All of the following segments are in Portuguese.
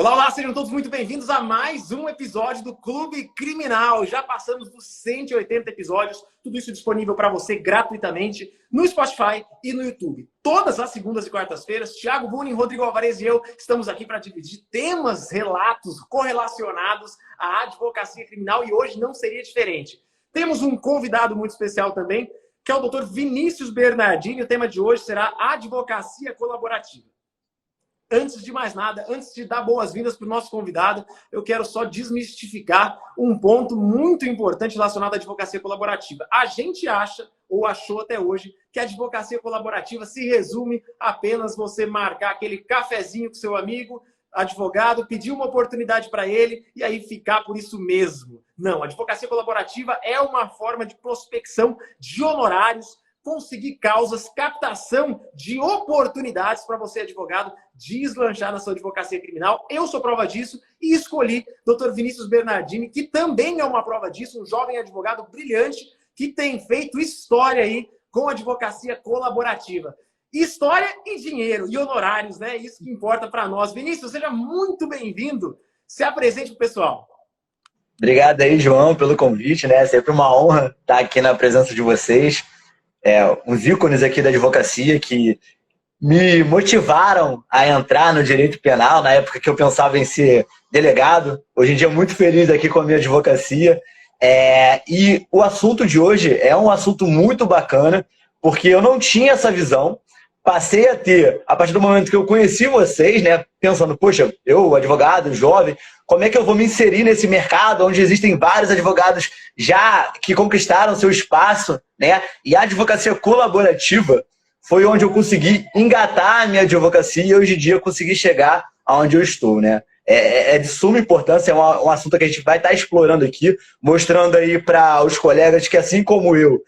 Olá, olá, sejam todos muito bem-vindos a mais um episódio do Clube Criminal. Já passamos dos 180 episódios, tudo isso disponível para você gratuitamente no Spotify e no YouTube. Todas as segundas e quartas-feiras, Thiago Bunin, Rodrigo Alvarez e eu estamos aqui para dividir temas, relatos correlacionados à advocacia criminal e hoje não seria diferente. Temos um convidado muito especial também, que é o Dr. Vinícius Bernardini. O tema de hoje será advocacia colaborativa. Antes de mais nada, antes de dar boas-vindas para o nosso convidado, eu quero só desmistificar um ponto muito importante relacionado à advocacia colaborativa. A gente acha, ou achou até hoje, que a advocacia colaborativa se resume a apenas você marcar aquele cafezinho com seu amigo, advogado, pedir uma oportunidade para ele e aí ficar por isso mesmo. Não, a advocacia colaborativa é uma forma de prospecção de honorários, conseguir causas, captação de oportunidades para você, advogado, deslanchar na sua advocacia criminal. Eu sou prova disso e escolhi Dr. Vinícius Bernardini, que também é uma prova disso, um jovem advogado brilhante que tem feito história aí com advocacia colaborativa. História e dinheiro, e honorários, né? Isso que importa para nós. Vinícius, seja muito bem-vindo. Se apresente para o pessoal. Obrigado aí, João, pelo convite, né? É sempre uma honra estar aqui na presença de vocês. Uns ícones aqui da advocacia que me motivaram a entrar no direito penal na época que eu pensava em ser delegado. Hoje em dia, muito feliz aqui com a minha advocacia. E o assunto de hoje é um assunto muito bacana, porque eu não tinha essa visão. Passei a ter, a partir do momento que eu conheci vocês, né, pensando, poxa, eu, advogado, jovem, como é que eu vou me inserir nesse mercado onde existem vários advogados já que conquistaram seu espaço, né? E a advocacia colaborativa foi onde eu consegui engatar a minha advocacia e hoje em dia consegui chegar aonde eu estou, né? É de suma importância, é um assunto que a gente vai estar explorando aqui, mostrando aí para os colegas que, assim como eu,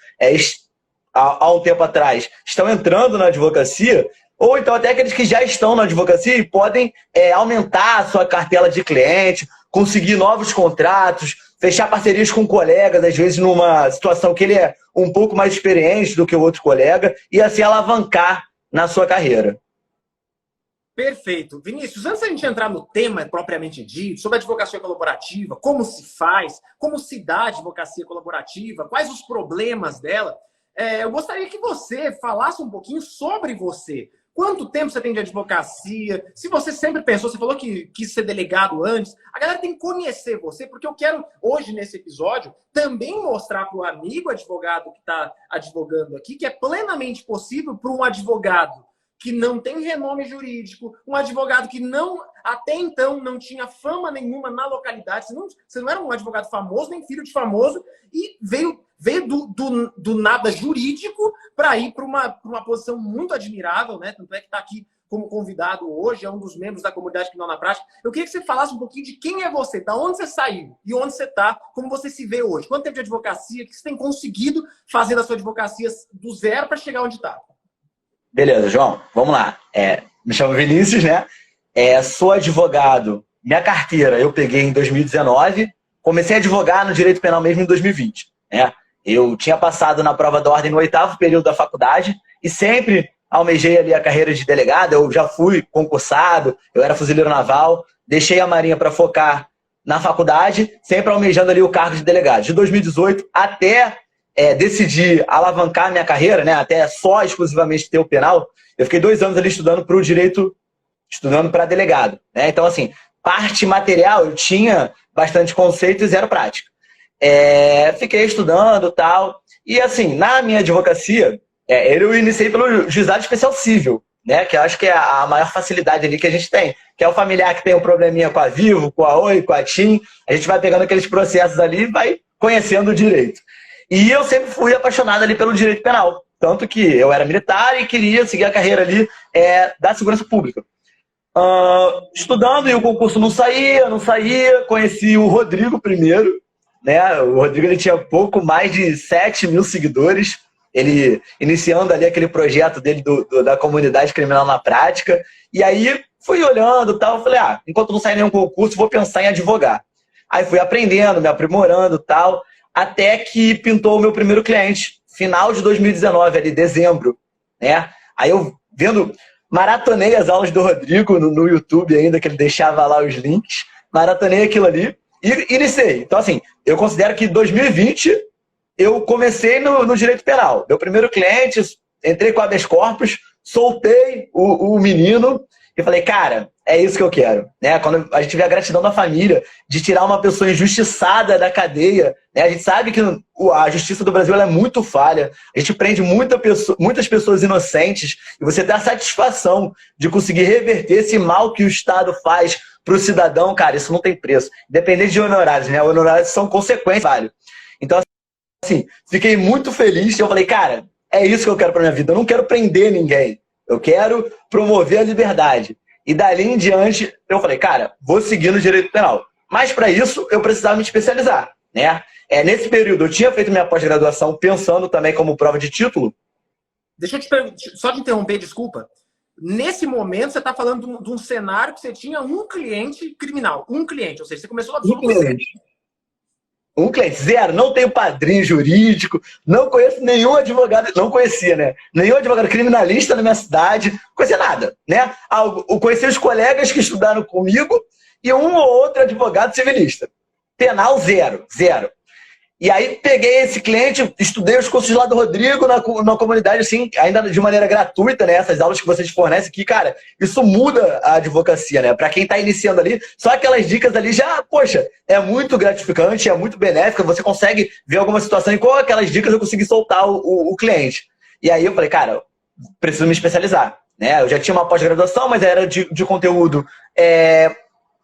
há um tempo atrás, estão entrando na advocacia, ou então até aqueles que já estão na advocacia e podem aumentar a sua cartela de cliente, conseguir novos contratos, fechar parcerias com colegas, às vezes numa situação que ele é um pouco mais experiente do que o outro colega, e assim alavancar na sua carreira. Perfeito. Vinícius, antes da gente entrar no tema propriamente dito, sobre a advocacia colaborativa, como se faz, como se dá a advocacia colaborativa, quais os problemas dela, eu gostaria que você falasse um pouquinho sobre você. Quanto tempo você tem de advocacia? Se você sempre pensou, você falou que quis ser delegado antes, a galera tem que conhecer você, porque eu quero, hoje, nesse episódio, também mostrar para o amigo advogado que está advogando aqui que é plenamente possível para um advogado que não tem renome jurídico, um advogado que até então não tinha fama nenhuma na localidade, você não era um advogado famoso, nem filho de famoso, e veio do nada jurídico para ir para uma posição muito admirável, né? Tanto é que está aqui como convidado hoje, é um dos membros da comunidade criminal na prática. Eu queria que você falasse um pouquinho de quem é você, da onde você saiu e onde você está, como você se vê hoje. Quanto tempo de advocacia, o que você tem conseguido fazer da sua advocacia do zero para chegar onde está? Beleza, João, vamos lá. Me chamo Vinícius, né? Sou advogado. Minha carteira eu peguei em 2019, comecei a advogar no direito penal mesmo em 2020, né? Eu tinha passado na prova da ordem no 8º período da faculdade e sempre almejei ali a carreira de delegado. Eu já fui concursado, eu era fuzileiro naval, deixei a Marinha para focar na faculdade, sempre almejando ali o cargo de delegado. De 2018 até decidir alavancar minha carreira, né, até só exclusivamente ter o penal, eu fiquei 2 anos ali estudando para o direito, estudando para delegado, né? Então, assim, parte material eu tinha bastante conceito e zero prática. Fiquei estudando e tal. E assim, na minha advocacia, eu iniciei pelo juizado especial civil, né? Que eu acho que é a maior facilidade ali que a gente tem. Que é o familiar que tem um probleminha com a Vivo, com a Oi, com a TIM. A gente vai pegando aqueles processos ali e vai conhecendo o direito. E eu sempre fui apaixonado ali pelo direito penal. Tanto que eu era militar e queria seguir a carreira ali da segurança pública. Estudando e o concurso não saía. Conheci o Rodrigo primeiro. Né? O Rodrigo ele tinha pouco mais de 7 mil seguidores, ele iniciando ali aquele projeto dele da comunidade criminal na prática, e aí fui olhando e tal, falei, enquanto não sair nenhum concurso, vou pensar em advogar. Aí fui aprendendo, me aprimorando e tal, até que pintou o meu primeiro cliente, final de 2019, ali, dezembro, né? Aí eu vendo Maratonei as aulas do Rodrigo no YouTube ainda, que ele deixava lá os links. Maratonei aquilo ali e iniciei. Então, assim, eu considero que em 2020 eu comecei no direito penal. Meu primeiro cliente, entrei com habeas corpus, soltei o menino e falei, cara, é isso que eu quero. Né? Quando a gente vê a gratidão da família de tirar uma pessoa injustiçada da cadeia, né? A gente sabe que a justiça do Brasil ela é muito falha, a gente prende muitas pessoas inocentes e você tem a satisfação de conseguir reverter esse mal que o Estado faz para o cidadão, cara, isso não tem preço. Independente de honorários, né? Honorários são consequências, vale. Então, assim, fiquei muito feliz e eu falei, cara, é isso que eu quero para minha vida. Eu não quero prender ninguém. Eu quero promover a liberdade. E dali em diante, eu falei, cara, vou seguir no direito penal. Mas para isso, eu precisava me especializar, né? Nesse período, eu tinha feito minha pós-graduação pensando também como prova de título. Deixa eu te perguntar, só de interromper, desculpa. Nesse momento, você está falando de um cenário que você tinha um cliente criminal. Um cliente, ou seja, você começou a Um cliente. Um cliente, zero, não tenho padrinho jurídico, não conheço nenhum advogado, não conhecia, né? Nenhum advogado criminalista na minha cidade, não conhecia nada, né? Eu conheci os colegas que estudaram comigo e um ou outro advogado civilista. Penal, zero, zero. E aí peguei esse cliente, estudei os cursos lá do Rodrigo na comunidade, assim, ainda de maneira gratuita, né? Essas aulas que vocês fornecem aqui, cara, isso muda a advocacia, né? Para quem está iniciando ali, só aquelas dicas ali já, poxa, é muito gratificante, é muito benéfica, você consegue ver alguma situação e com aquelas dicas eu consegui soltar o cliente. E aí eu falei, cara, preciso me especializar, né? Eu já tinha uma pós-graduação, mas era de conteúdo,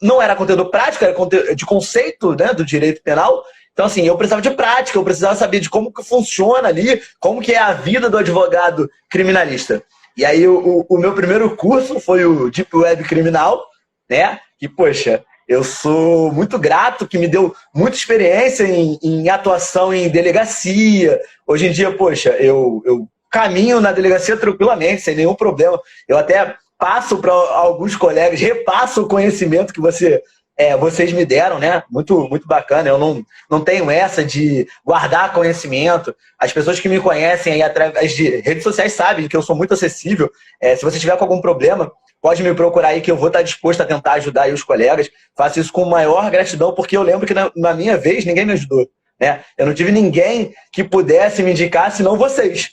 não era conteúdo prático, era conteúdo de conceito, né, do direito penal. Então, assim, eu precisava de prática, eu precisava saber de como que funciona ali, como que é a vida do advogado criminalista. E aí, o meu primeiro curso foi o Deep Web Criminal, né? Que, poxa, eu sou muito grato, que me deu muita experiência em atuação em delegacia. Hoje em dia, poxa, eu caminho na delegacia tranquilamente, sem nenhum problema. Eu até passo para alguns colegas, repasso o conhecimento que vocês me deram, né? Muito, muito bacana. Eu não tenho essa de guardar conhecimento. As pessoas que me conhecem aí através de redes sociais sabem que eu sou muito acessível. Se você tiver com algum problema, pode me procurar aí que eu vou estar disposto a tentar ajudar aí os colegas. Faço isso com maior gratidão, porque eu lembro que na minha vez ninguém me ajudou, né? Eu não tive ninguém que pudesse me indicar, senão vocês,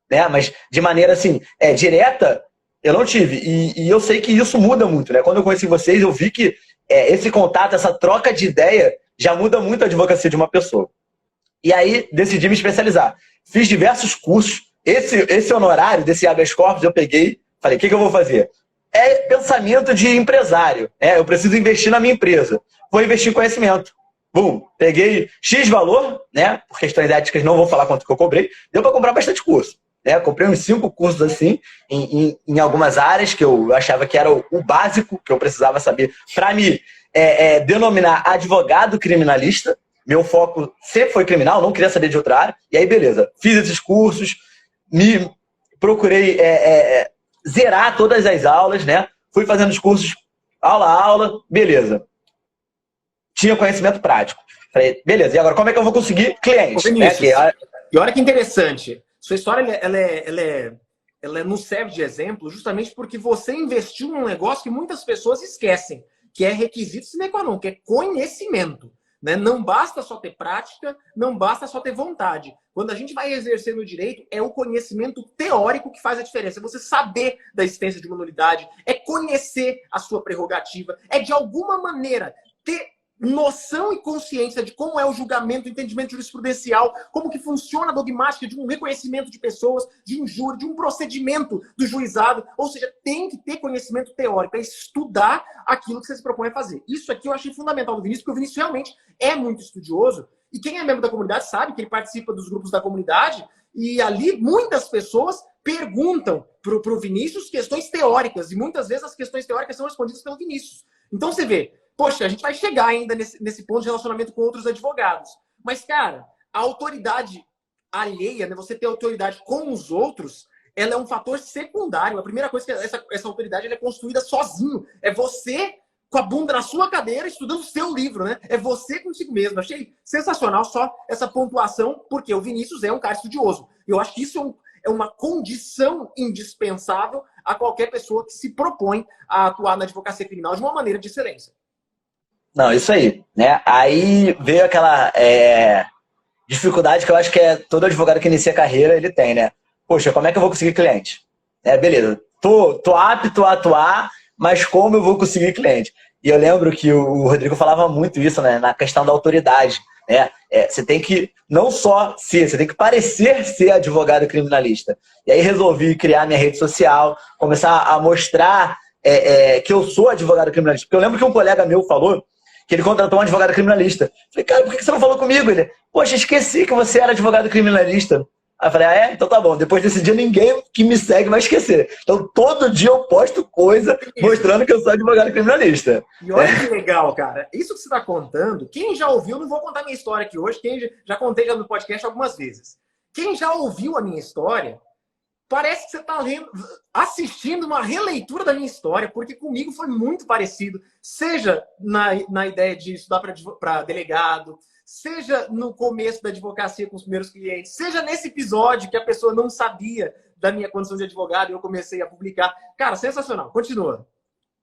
né? Mas de maneira assim, direta, eu não tive. E eu sei que isso muda muito, né? Quando eu conheci vocês, eu vi que esse contato, essa troca de ideia já muda muito a advocacia de uma pessoa. E aí, decidi me especializar. Fiz diversos cursos. Esse honorário desse habeas corpus eu peguei, falei, o que eu vou fazer? Pensamento de empresário. Eu preciso investir na minha empresa. Vou investir em conhecimento. Bum, peguei X valor, né? Por questões éticas não vou falar quanto que eu cobrei. Deu para comprar bastante curso. Comprei uns 5 cursos assim, em algumas áreas que eu achava que era o básico que eu precisava saber para me denominar advogado criminalista. Meu foco sempre foi criminal, não queria saber de outra área. E aí, beleza, fiz esses cursos, me procurei zerar todas as aulas, né? Fui fazendo os cursos aula a aula, beleza. Tinha conhecimento prático. Falei, beleza, e agora como é que eu vou conseguir clientes? E olha que interessante. Sua história ela nos serve de exemplo justamente porque você investiu num negócio que muitas pessoas esquecem, que é requisito sine qua non, que é conhecimento. Né? Não basta só ter prática, não basta só ter vontade. Quando a gente vai exercer no direito, é o conhecimento teórico que faz a diferença. É você saber da existência de uma nulidade, é conhecer a sua prerrogativa, é de alguma maneira ter noção e consciência de como é o julgamento, o entendimento jurisprudencial, como que funciona a dogmática de um reconhecimento de pessoas, de um júri, de um procedimento do juizado. Ou seja, tem que ter conhecimento teórico, é estudar aquilo que você se propõe a fazer. Isso aqui eu achei fundamental do Vinícius, porque o Vinícius realmente é muito estudioso, e quem é membro da comunidade sabe que ele participa dos grupos da comunidade, e ali muitas pessoas perguntam para o Vinícius questões teóricas, e muitas vezes as questões teóricas são respondidas pelo Vinícius. Então você vê, poxa, a gente vai chegar ainda nesse ponto de relacionamento com outros advogados. Mas, cara, a autoridade alheia, né, você ter autoridade com os outros, ela é um fator secundário. A primeira coisa que essa autoridade ela é construída sozinho. É você com a bunda na sua cadeira estudando o seu livro, né? É você consigo mesmo. Achei sensacional só essa pontuação, porque o Vinícius é um cara estudioso. Eu acho que isso é uma condição indispensável a qualquer pessoa que se propõe a atuar na advocacia criminal de uma maneira de excelência. Não, isso aí, né? Aí veio aquela dificuldade que eu acho que todo advogado que inicia a carreira, ele tem, né? Poxa, como é que eu vou conseguir cliente? Beleza, tô apto a atuar, mas como eu vou conseguir cliente? E eu lembro que o Rodrigo falava muito isso, né? Na questão da autoridade, né? Você tem que não só ser, você tem que parecer ser advogado criminalista. E aí resolvi criar minha rede social, começar a mostrar que eu sou advogado criminalista. Porque eu lembro que um colega meu falou que ele contratou um advogado criminalista. Falei, cara, por que você não falou comigo? Ele, poxa, esqueci que você era advogado criminalista. Aí eu falei, Então tá bom. Depois desse dia, ninguém que me segue vai esquecer. Então, todo dia eu posto coisa mostrando que eu sou advogado criminalista. E olha que legal, cara. Isso que você está contando, quem já ouviu, não vou contar minha história aqui hoje, quem já contei no podcast algumas vezes. Quem já ouviu a minha história, parece que você está assistindo uma releitura da minha história, porque comigo foi muito parecido. Seja na ideia de estudar para delegado, seja no começo da advocacia com os primeiros clientes, seja nesse episódio que a pessoa não sabia da minha condição de advogado e eu comecei a publicar. Cara, sensacional. Continua.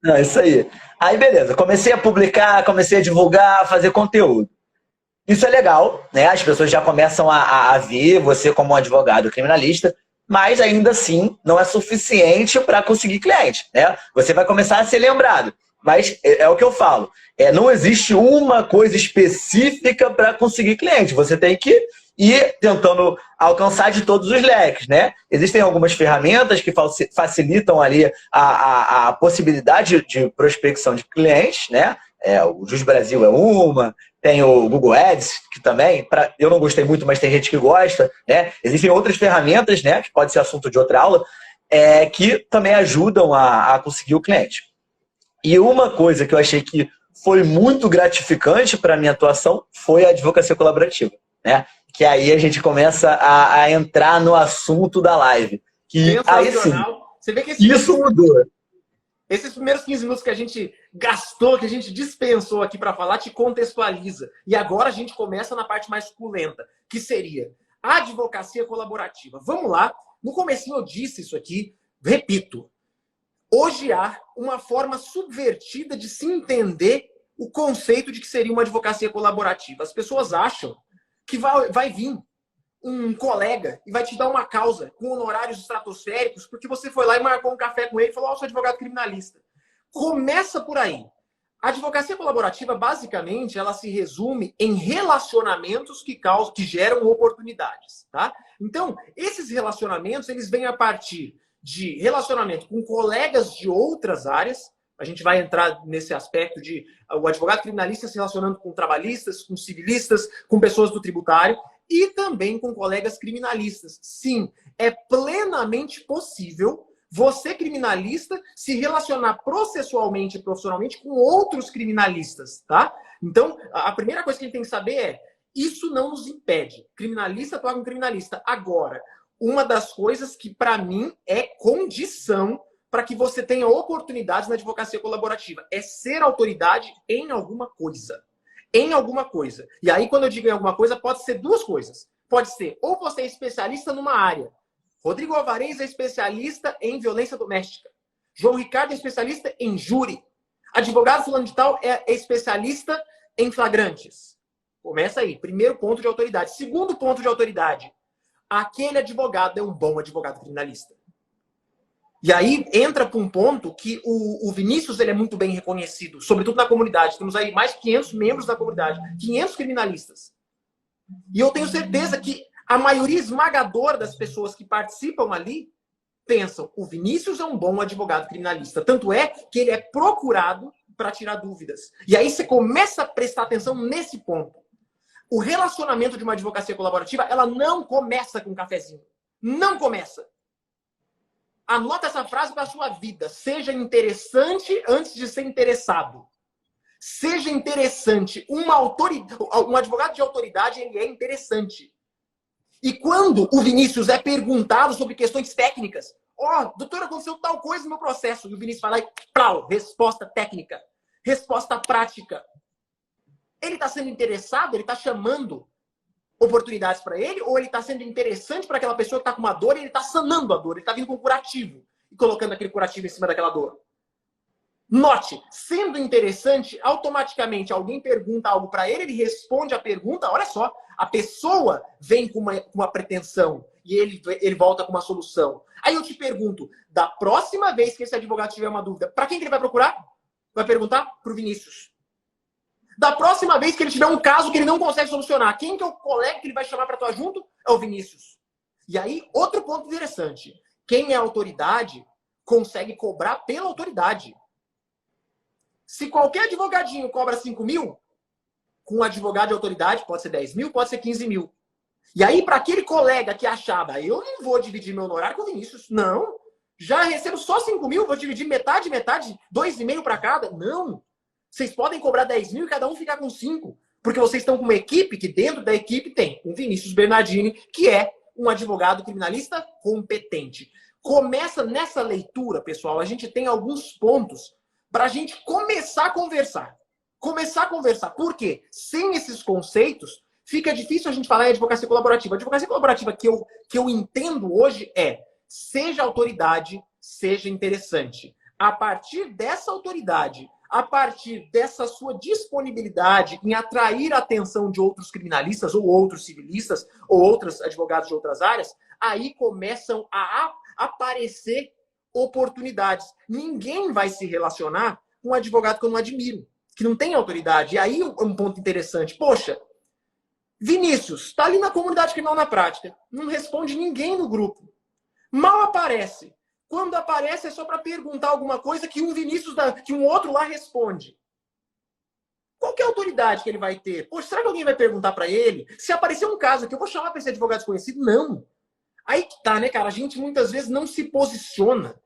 Não, isso aí. Aí, beleza. Comecei a publicar, comecei a divulgar, a fazer conteúdo. Isso é legal, né? As pessoas já começam a ver você como um advogado criminalista, mas ainda assim não é suficiente para conseguir cliente, né? Você vai começar a ser lembrado. Mas é o que eu falo. Não existe uma coisa específica para conseguir cliente. Você tem que ir tentando alcançar de todos os leques, né? Existem algumas ferramentas que facilitam ali a possibilidade de prospecção de clientes, né? O Jus Brasil é uma, tem o Google Ads, que também, eu não gostei muito, mas tem gente que gosta, né? Existem outras ferramentas, né? Que pode ser assunto de outra aula, que também ajudam a conseguir o cliente. E uma coisa que eu achei que foi muito gratificante para a minha atuação foi a advocacia colaborativa, né? Que aí a gente começa a entrar no assunto da live. Que aí sim, você vê que isso mudou. Esses primeiros 15 minutos que a gente gastou, que a gente dispensou aqui para falar, te contextualiza. E agora a gente começa na parte mais suculenta, que seria a advocacia colaborativa. Vamos lá. No comecinho eu disse isso aqui, repito. Hoje há uma forma subvertida de se entender o conceito de que seria uma advocacia colaborativa. As pessoas acham que vai vir um colega e vai te dar uma causa com honorários estratosféricos porque você foi lá e marcou um café com ele e falou, eu sou advogado criminalista. Começa por aí. A advocacia colaborativa, basicamente, ela se resume em relacionamentos que geram oportunidades, tá? Então, esses relacionamentos, eles vêm a partir de relacionamento com colegas de outras áreas. A gente vai entrar nesse aspecto de o advogado criminalista se relacionando com trabalhistas, com civilistas, com pessoas do tributário e também com colegas criminalistas. Sim, é plenamente possível você, criminalista, se relacionar processualmente e profissionalmente com outros criminalistas, tá? Então, a primeira coisa que a gente tem que saber é isso não nos impede. Criminalista atuar com criminalista. Agora, uma das coisas que, para mim, é condição para que você tenha oportunidades na advocacia colaborativa. É ser autoridade em alguma coisa. Em alguma coisa. E aí, quando eu digo em alguma coisa, pode ser duas coisas. Pode ser, ou você é especialista numa área. Rodrigo Alvarez é especialista em violência doméstica. João Ricardo é especialista em júri. Advogado fulano de tal é especialista em flagrantes. Começa aí. Primeiro ponto de autoridade. Segundo ponto de autoridade. Aquele advogado é um bom advogado criminalista. E aí entra para um ponto que o Vinícius ele é muito bem reconhecido, sobretudo na comunidade. Temos aí mais de 500 membros da comunidade, 500 criminalistas. E eu tenho certeza que a maioria esmagadora das pessoas que participam ali pensam, o Vinícius é um bom advogado criminalista. Tanto é que ele é procurado para tirar dúvidas. E aí você começa a prestar atenção nesse ponto. O relacionamento de uma advocacia colaborativa, ela não começa com um cafezinho. Não começa. Anota essa frase para a sua vida. Seja interessante antes de ser interessado. Seja interessante. Um advogado de autoridade, ele é interessante. E quando o Vinícius é perguntado sobre questões técnicas, doutor, aconteceu tal coisa no meu processo. E o Vinícius fala, resposta técnica. Resposta prática. Ele está sendo interessado? Ele está chamando oportunidades para ele? Ou ele está sendo interessante para aquela pessoa que está com uma dor e ele está sanando a dor? Ele está vindo com um curativo. e colocando aquele curativo em cima daquela dor. Note, sendo interessante, automaticamente alguém pergunta algo para ele, ele responde a pergunta, olha só, a pessoa vem com uma pretensão e ele volta com uma solução. Aí eu te pergunto, da próxima vez que esse advogado tiver uma dúvida, para quem que ele vai procurar? Vai perguntar? Para o Vinícius. Da próxima vez que ele tiver um caso que ele não consegue solucionar, quem que é o colega que ele vai chamar para atuar junto? É o Vinícius. E aí, outro ponto interessante. Quem é autoridade consegue cobrar pela autoridade. Se qualquer advogadinho cobra 5 mil, com um advogado de autoridade, pode ser 10 mil, pode ser 15 mil. E aí, para aquele colega que achava, eu não vou dividir meu honorário com o Vinícius, não. Já recebo só 5 mil, vou dividir metade, 2,5 para cada. Não. Vocês podem cobrar 10 mil e cada um ficar com 5. Porque vocês estão com uma equipe que dentro da equipe tem um Vinícius Bernardini, que é um advogado criminalista competente. Começa nessa leitura, pessoal, a gente tem alguns pontos para a gente começar a conversar. Começar a conversar. Por quê? Sem esses conceitos, fica difícil a gente falar em advocacia colaborativa. A advocacia colaborativa que eu entendo hoje é seja autoridade, seja interessante. A partir dessa autoridade, a partir dessa sua disponibilidade em atrair a atenção de outros criminalistas ou outros civilistas ou outros advogados de outras áreas, aí começam a aparecer oportunidades. Ninguém vai se relacionar com um advogado que eu não admiro, que não tem autoridade. E aí um ponto interessante. Poxa, Vinícius, está ali na comunidade criminal na prática. Não responde ninguém no grupo. Mal aparece. Quando aparece é só para perguntar alguma coisa que um Vinícius, que um outro lá responde. Qual que é a autoridade que ele vai ter? Poxa, será que alguém vai perguntar para ele? Se aparecer um caso aqui, eu vou chamar para esse advogado desconhecido? Não. Aí que tá, né, cara? A gente muitas vezes não se posiciona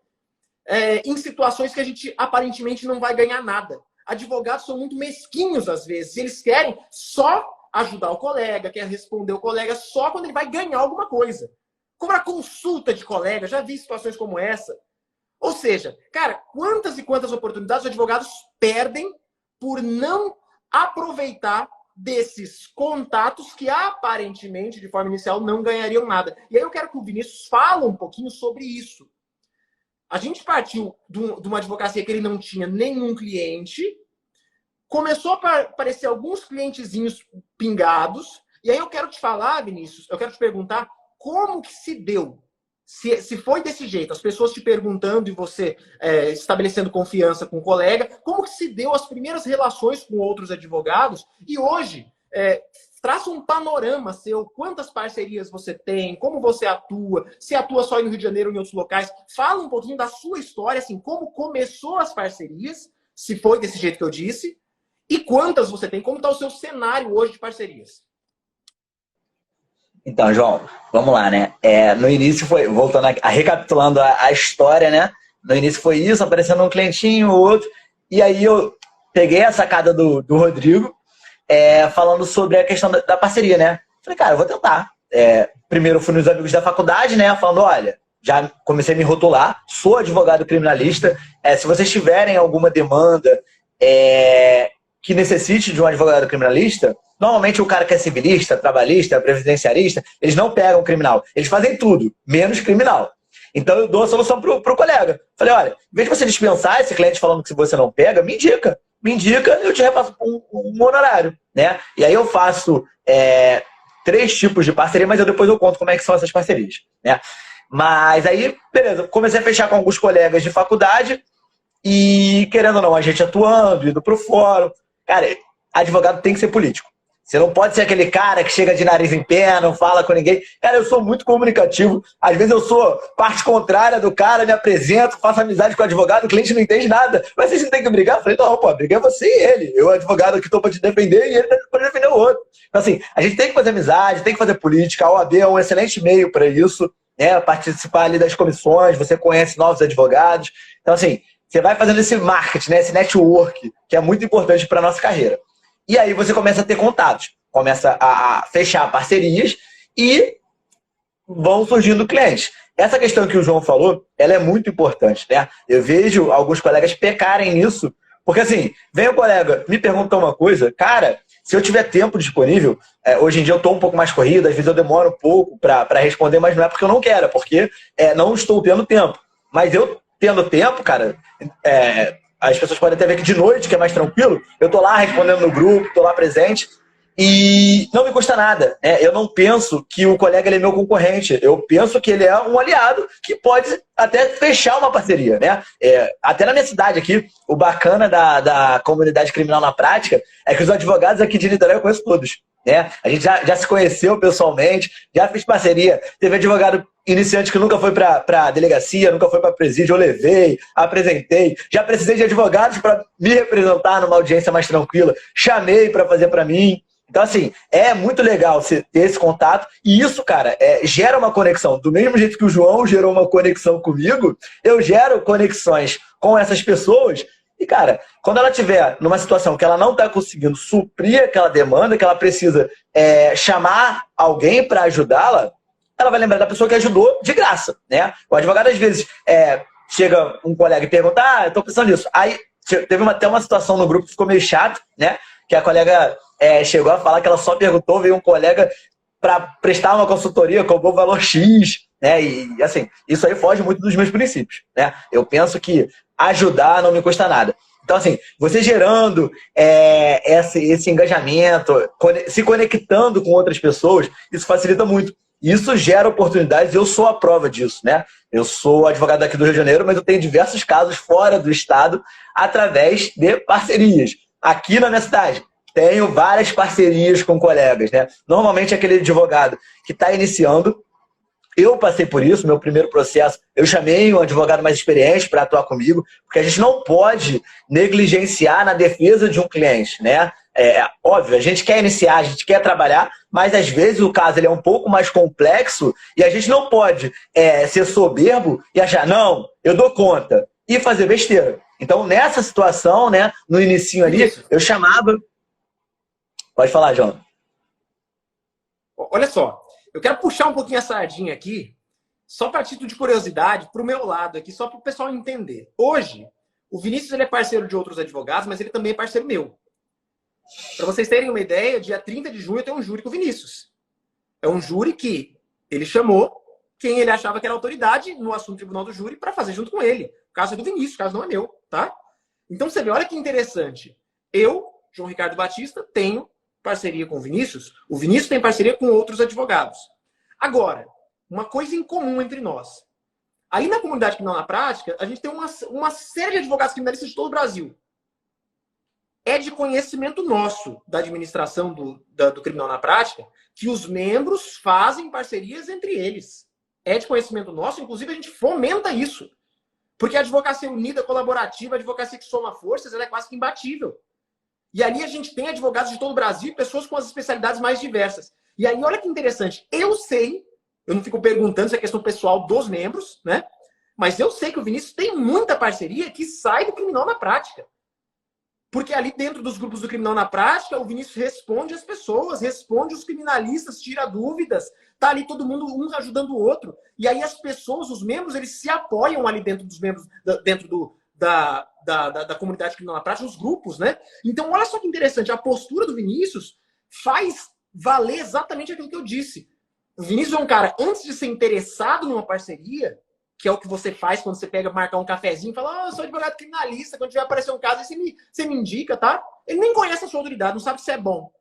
em situações que a gente aparentemente não vai ganhar nada. Advogados são muito mesquinhos às vezes. Eles querem só ajudar o colega, quer responder o colega só quando ele vai ganhar alguma coisa. Cobrar consulta de colega, já vi situações como essa. Ou seja, cara, quantas e quantas oportunidades os advogados perdem por não aproveitar desses contatos que aparentemente, de forma inicial, não ganhariam nada. E aí eu quero que o Vinícius fale um pouquinho sobre isso. A gente partiu de uma advocacia que ele não tinha nenhum cliente, começou a aparecer alguns clientezinhos pingados, e aí eu quero te falar, Vinícius, eu quero te perguntar como que se deu. Se foi desse jeito, as pessoas te perguntando e você estabelecendo confiança com o colega, como que se deu as primeiras relações com outros advogados? E hoje, traça um panorama seu, quantas parcerias você tem, como você atua, se atua só no Rio de Janeiro ou em outros locais. Fala um pouquinho da sua história, assim, como começou as parcerias, se foi desse jeito que eu disse, e quantas você tem, como está o seu cenário hoje de parcerias. Então, João, vamos lá, né? No início foi, voltando recapitulando a história, né? No início foi isso, aparecendo um clientinho, outro, e aí eu peguei a sacada do Rodrigo, falando sobre a questão da parceria, né? Falei, cara, eu vou tentar. Primeiro eu fui nos amigos da faculdade, né? Falando, olha, já comecei a me rotular, sou advogado criminalista, se vocês tiverem alguma demanda que necessite de um advogado criminalista, normalmente o cara que é civilista, trabalhista, previdenciarista, eles não pegam criminal. Eles fazem tudo, menos criminal. Então eu dou a solução pro colega. Falei, olha, em vez de você dispensar esse cliente falando que se você não pega, me indica. Me indica, eu te repasso um honorário, né? E aí eu faço 3 tipos de parceria, mas depois eu conto como é que são essas parcerias, né? Mas aí, beleza, comecei a fechar com alguns colegas de faculdade e, querendo ou não, a gente atuando, indo pro fórum. Cara, advogado tem que ser político. Você não pode ser aquele cara que chega de nariz em pé, não fala com ninguém. Cara, eu sou muito comunicativo. Às vezes eu sou parte contrária do cara, me apresento, faço amizade com o advogado, o cliente não entende nada. Mas vocês não tem que brigar? Eu falei, não, pô, briga é você e ele. Eu, advogado, aqui estou para te defender e ele para defender o outro. Então, assim, a gente tem que fazer amizade, tem que fazer política. A OAB é um excelente meio para isso, né? Participar ali das comissões, você conhece novos advogados. Então, assim, você vai fazendo esse marketing, né? Esse network, que é muito importante para a nossa carreira. E aí você começa a ter contatos, começa a fechar parcerias e vão surgindo clientes. Essa questão que o João falou, ela é muito importante, né? Eu vejo alguns colegas pecarem nisso, porque assim, vem o colega, me pergunta uma coisa, cara, se eu tiver tempo disponível, hoje em dia eu estou um pouco mais corrido, às vezes eu demoro um pouco para responder, mas não é porque eu não quero, é porque não estou tendo tempo. Mas eu, tendo tempo, cara, as pessoas podem até ver que de noite, que é mais tranquilo, eu tô lá respondendo no grupo, tô lá presente, e não me custa nada, né? Eu não penso que o colega ele é meu concorrente, eu penso que ele é um aliado que pode até fechar uma parceria, né? Até na minha cidade aqui, o bacana da comunidade criminal na prática é que os advogados aqui de Niterói eu conheço todos. Né? A gente já se conheceu pessoalmente, já fiz parceria. Teve advogado iniciante que nunca foi para delegacia, nunca foi para presídio, eu levei, apresentei. Já precisei de advogados para me representar numa audiência mais tranquila, chamei para fazer para mim. Então, assim, é muito legal você ter esse contato. E isso, cara, gera uma conexão. Do mesmo jeito que o João gerou uma conexão comigo, eu gero conexões com essas pessoas. E, cara, quando ela estiver numa situação que ela não está conseguindo suprir aquela demanda, que ela precisa chamar alguém para ajudá-la, ela vai lembrar da pessoa que ajudou de graça, né? O advogado, às vezes, chega um colega e pergunta, eu tô pensando nisso. Aí, teve até uma situação no grupo que ficou meio chato, né? Que a colega chegou a falar que ela só perguntou, veio um colega para prestar uma consultoria, cobrou o valor X, né? E, assim, isso aí foge muito dos meus princípios, né? Eu penso que ajudar não me custa nada. Então, assim, você gerando esse engajamento, se conectando com outras pessoas, isso facilita muito. Isso gera oportunidades e eu sou a prova disso, né? Eu sou advogado aqui do Rio de Janeiro, mas eu tenho diversos casos fora do estado através de parcerias. Aqui na minha cidade, tenho várias parcerias com colegas, né? Normalmente aquele advogado que está iniciando, eu passei por isso, meu primeiro processo, eu chamei um advogado mais experiente para atuar comigo, porque a gente não pode negligenciar na defesa de um cliente, né? Óbvio, a gente quer iniciar, a gente quer trabalhar, mas às vezes o caso ele é um pouco mais complexo e a gente não pode ser soberbo e achar, não, eu dou conta, e fazer besteira. Então, nessa situação, né, no inicinho ali, eu chamava... Pode falar, João. Olha só. Eu quero puxar um pouquinho a sardinha aqui, só para título de curiosidade, para o meu lado aqui, só para o pessoal entender. Hoje, o Vinícius ele é parceiro de outros advogados, mas ele também é parceiro meu. Para vocês terem uma ideia, dia 30 de junho eu tenho um júri com o Vinícius. É um júri que ele chamou quem ele achava que era autoridade no assunto tribunal do júri para fazer junto com ele. O caso é do Vinícius, o caso não é meu, tá? Então você vê, olha que interessante. Eu, João Ricardo Batista, tenho parceria com o Vinícius tem parceria com outros advogados. Agora, uma coisa em comum entre nós. Ali na comunidade criminal na prática, a gente tem uma série de advogados criminalistas de todo o Brasil. É de conhecimento nosso, da administração do criminal na prática, que os membros fazem parcerias entre eles. É de conhecimento nosso, inclusive a gente fomenta isso. Porque a advocacia unida, colaborativa, a advocacia que soma forças, ela é quase que imbatível. E ali a gente tem advogados de todo o Brasil, pessoas com as especialidades mais diversas. E aí, olha que interessante. Eu sei, eu não fico perguntando se é questão pessoal dos membros, né? Mas eu sei que o Vinícius tem muita parceria que sai do criminal na prática. Porque ali dentro dos grupos do criminal na prática, o Vinícius responde as pessoas, responde os criminalistas, tira dúvidas. Tá ali todo mundo, um ajudando o outro. E aí as pessoas, os membros, eles se apoiam ali dentro dos membros, dentro da comunidade criminal na prática, os grupos, né? Então, olha só que interessante, a postura do Vinícius faz valer exatamente aquilo que eu disse. O Vinícius é um cara, antes de ser interessado numa parceria, que é o que você faz quando você pega, marcar um cafezinho e fala, eu sou advogado criminalista, quando tiver aparecer um caso, você me indica, tá? Ele nem conhece a sua autoridade, não sabe se é bom.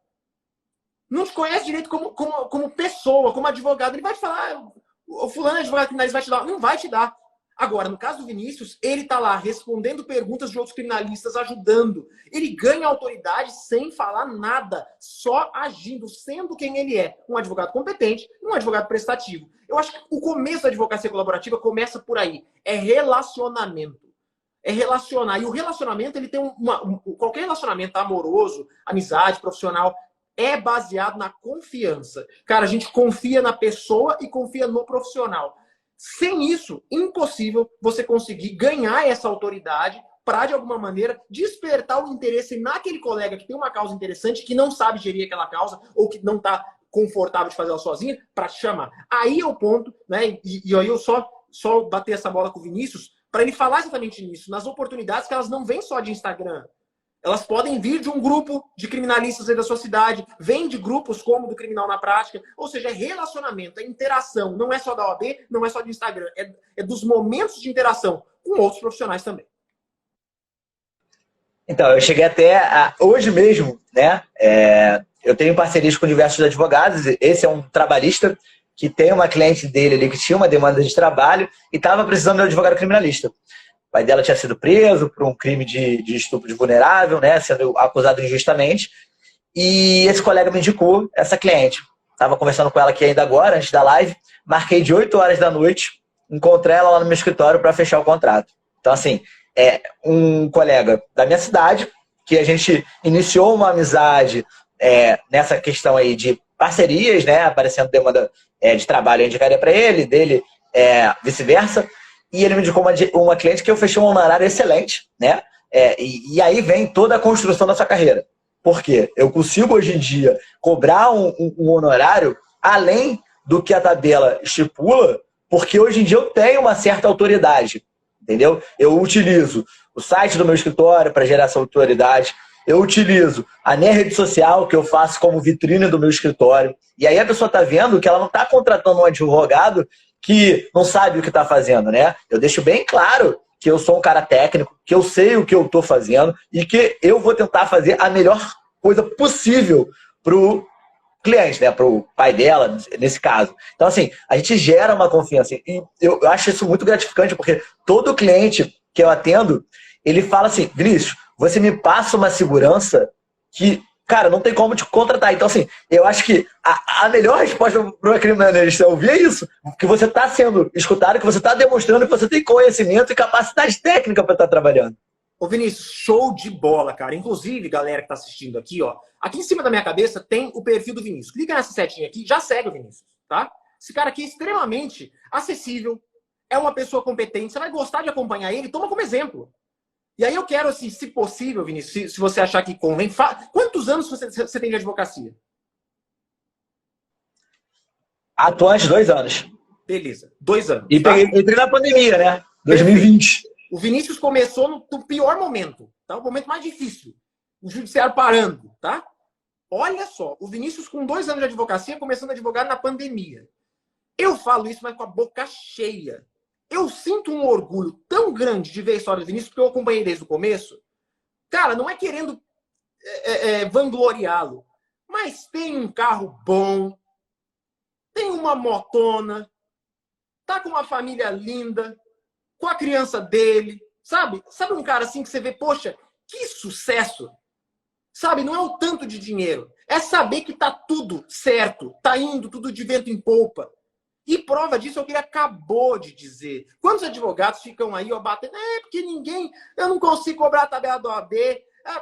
Não te conhece direito como pessoa, como advogado. Ele vai te falar, o fulano é advogado criminalista, vai te dar. Não vai te dar. Agora, no caso do Vinícius, ele está lá respondendo perguntas de outros criminalistas, ajudando. Ele ganha autoridade sem falar nada, só agindo, sendo quem ele é. Um advogado competente, um advogado prestativo. Eu acho que o começo da advocacia colaborativa começa por aí. É relacionamento. É relacionar. E o relacionamento, ele tem qualquer relacionamento amoroso, amizade, profissional, é baseado na confiança. Cara, a gente confia na pessoa e confia no profissional. Sem isso, impossível você conseguir ganhar essa autoridade para, de alguma maneira, despertar o interesse naquele colega que tem uma causa interessante, que não sabe gerir aquela causa ou que não está confortável de fazer ela sozinha, para te chamar. Aí é o ponto, né? E aí eu só bater essa bola com o Vinícius para ele falar exatamente nisso, nas oportunidades que elas não vêm só de Instagram. Elas podem vir de um grupo de criminalistas aí da sua cidade, vem de grupos como do Criminal na Prática, ou seja, é relacionamento, é interação, não é só da OAB, não é só do Instagram, é dos momentos de interação com outros profissionais também. Então, eu cheguei até hoje mesmo, né? Eu tenho parcerias com diversos advogados, esse é um trabalhista que tem uma cliente dele ali que tinha uma demanda de trabalho e estava precisando de um advogado criminalista. O pai dela tinha sido preso por um crime de estupro de vulnerável, né, sendo acusado injustamente. E esse colega me indicou essa cliente. Estava conversando com ela aqui ainda agora, antes da live. Marquei de 8 horas da noite, encontrei ela lá no meu escritório para fechar o contrato. Então, assim, é um colega da minha cidade, que a gente iniciou uma amizade nessa questão aí de parcerias, né, aparecendo demanda de trabalho, eu indicaria para ele, dele vice-versa. E ele me indicou uma cliente que eu fechei um honorário excelente, né? E aí vem toda a construção da sua carreira. Por quê? Eu consigo hoje em dia cobrar um honorário além do que a tabela estipula, porque hoje em dia eu tenho uma certa autoridade, entendeu? Eu utilizo o site do meu escritório para gerar essa autoridade, eu utilizo a minha rede social, que eu faço como vitrine do meu escritório, e aí a pessoa está vendo que ela não está contratando um advogado que não sabe o que está fazendo, né? Eu deixo bem claro que eu sou um cara técnico, que eu sei o que eu estou fazendo e que eu vou tentar fazer a melhor coisa possível para o cliente, né? Para o pai dela, nesse caso. Então, assim, a gente gera uma confiança. E eu acho isso muito gratificante, porque todo cliente que eu atendo, ele fala assim, Vinícius, você me passa uma segurança que, cara, não tem como te contratar. Então, assim, eu acho que a melhor resposta para uma criminalista ouvir é isso, que você está sendo escutado, que você está demonstrando que você tem conhecimento e capacidade técnica para estar trabalhando. Ô, Vinícius, show de bola, cara. Inclusive, galera que está assistindo aqui, ó, aqui em cima da minha cabeça tem o perfil do Vinícius. Clica nessa setinha aqui, já segue o Vinícius, tá? Esse cara aqui é extremamente acessível, é uma pessoa competente, você vai gostar de acompanhar ele, toma como exemplo. E aí eu quero, assim, se possível, Vinícius, se você achar que convém, quantos anos você tem de advocacia? Atuante, 2 anos. Beleza, 2 anos. E tá? entrei na pandemia, né? 2020. O Vinícius começou no pior momento, tá? O momento mais difícil. O judiciário parando, tá? Olha só, o Vinícius com 2 anos de advocacia, começando a advogar na pandemia. Eu falo isso, mas com a boca cheia. Eu sinto um orgulho tão grande de ver a história do Vinícius, porque eu acompanhei desde o começo. Cara, não é querendo vangloriá-lo, mas tem um carro bom, tem uma motona, tá com uma família linda, com a criança dele, sabe? Sabe um cara assim que você vê, poxa, que sucesso! Sabe, não é o tanto de dinheiro, é saber que tá tudo certo, tá indo tudo de vento em polpa. E prova disso é o que ele acabou de dizer. Quantos advogados ficam aí, ó, batendo, porque eu não consigo cobrar a tabela do OAB.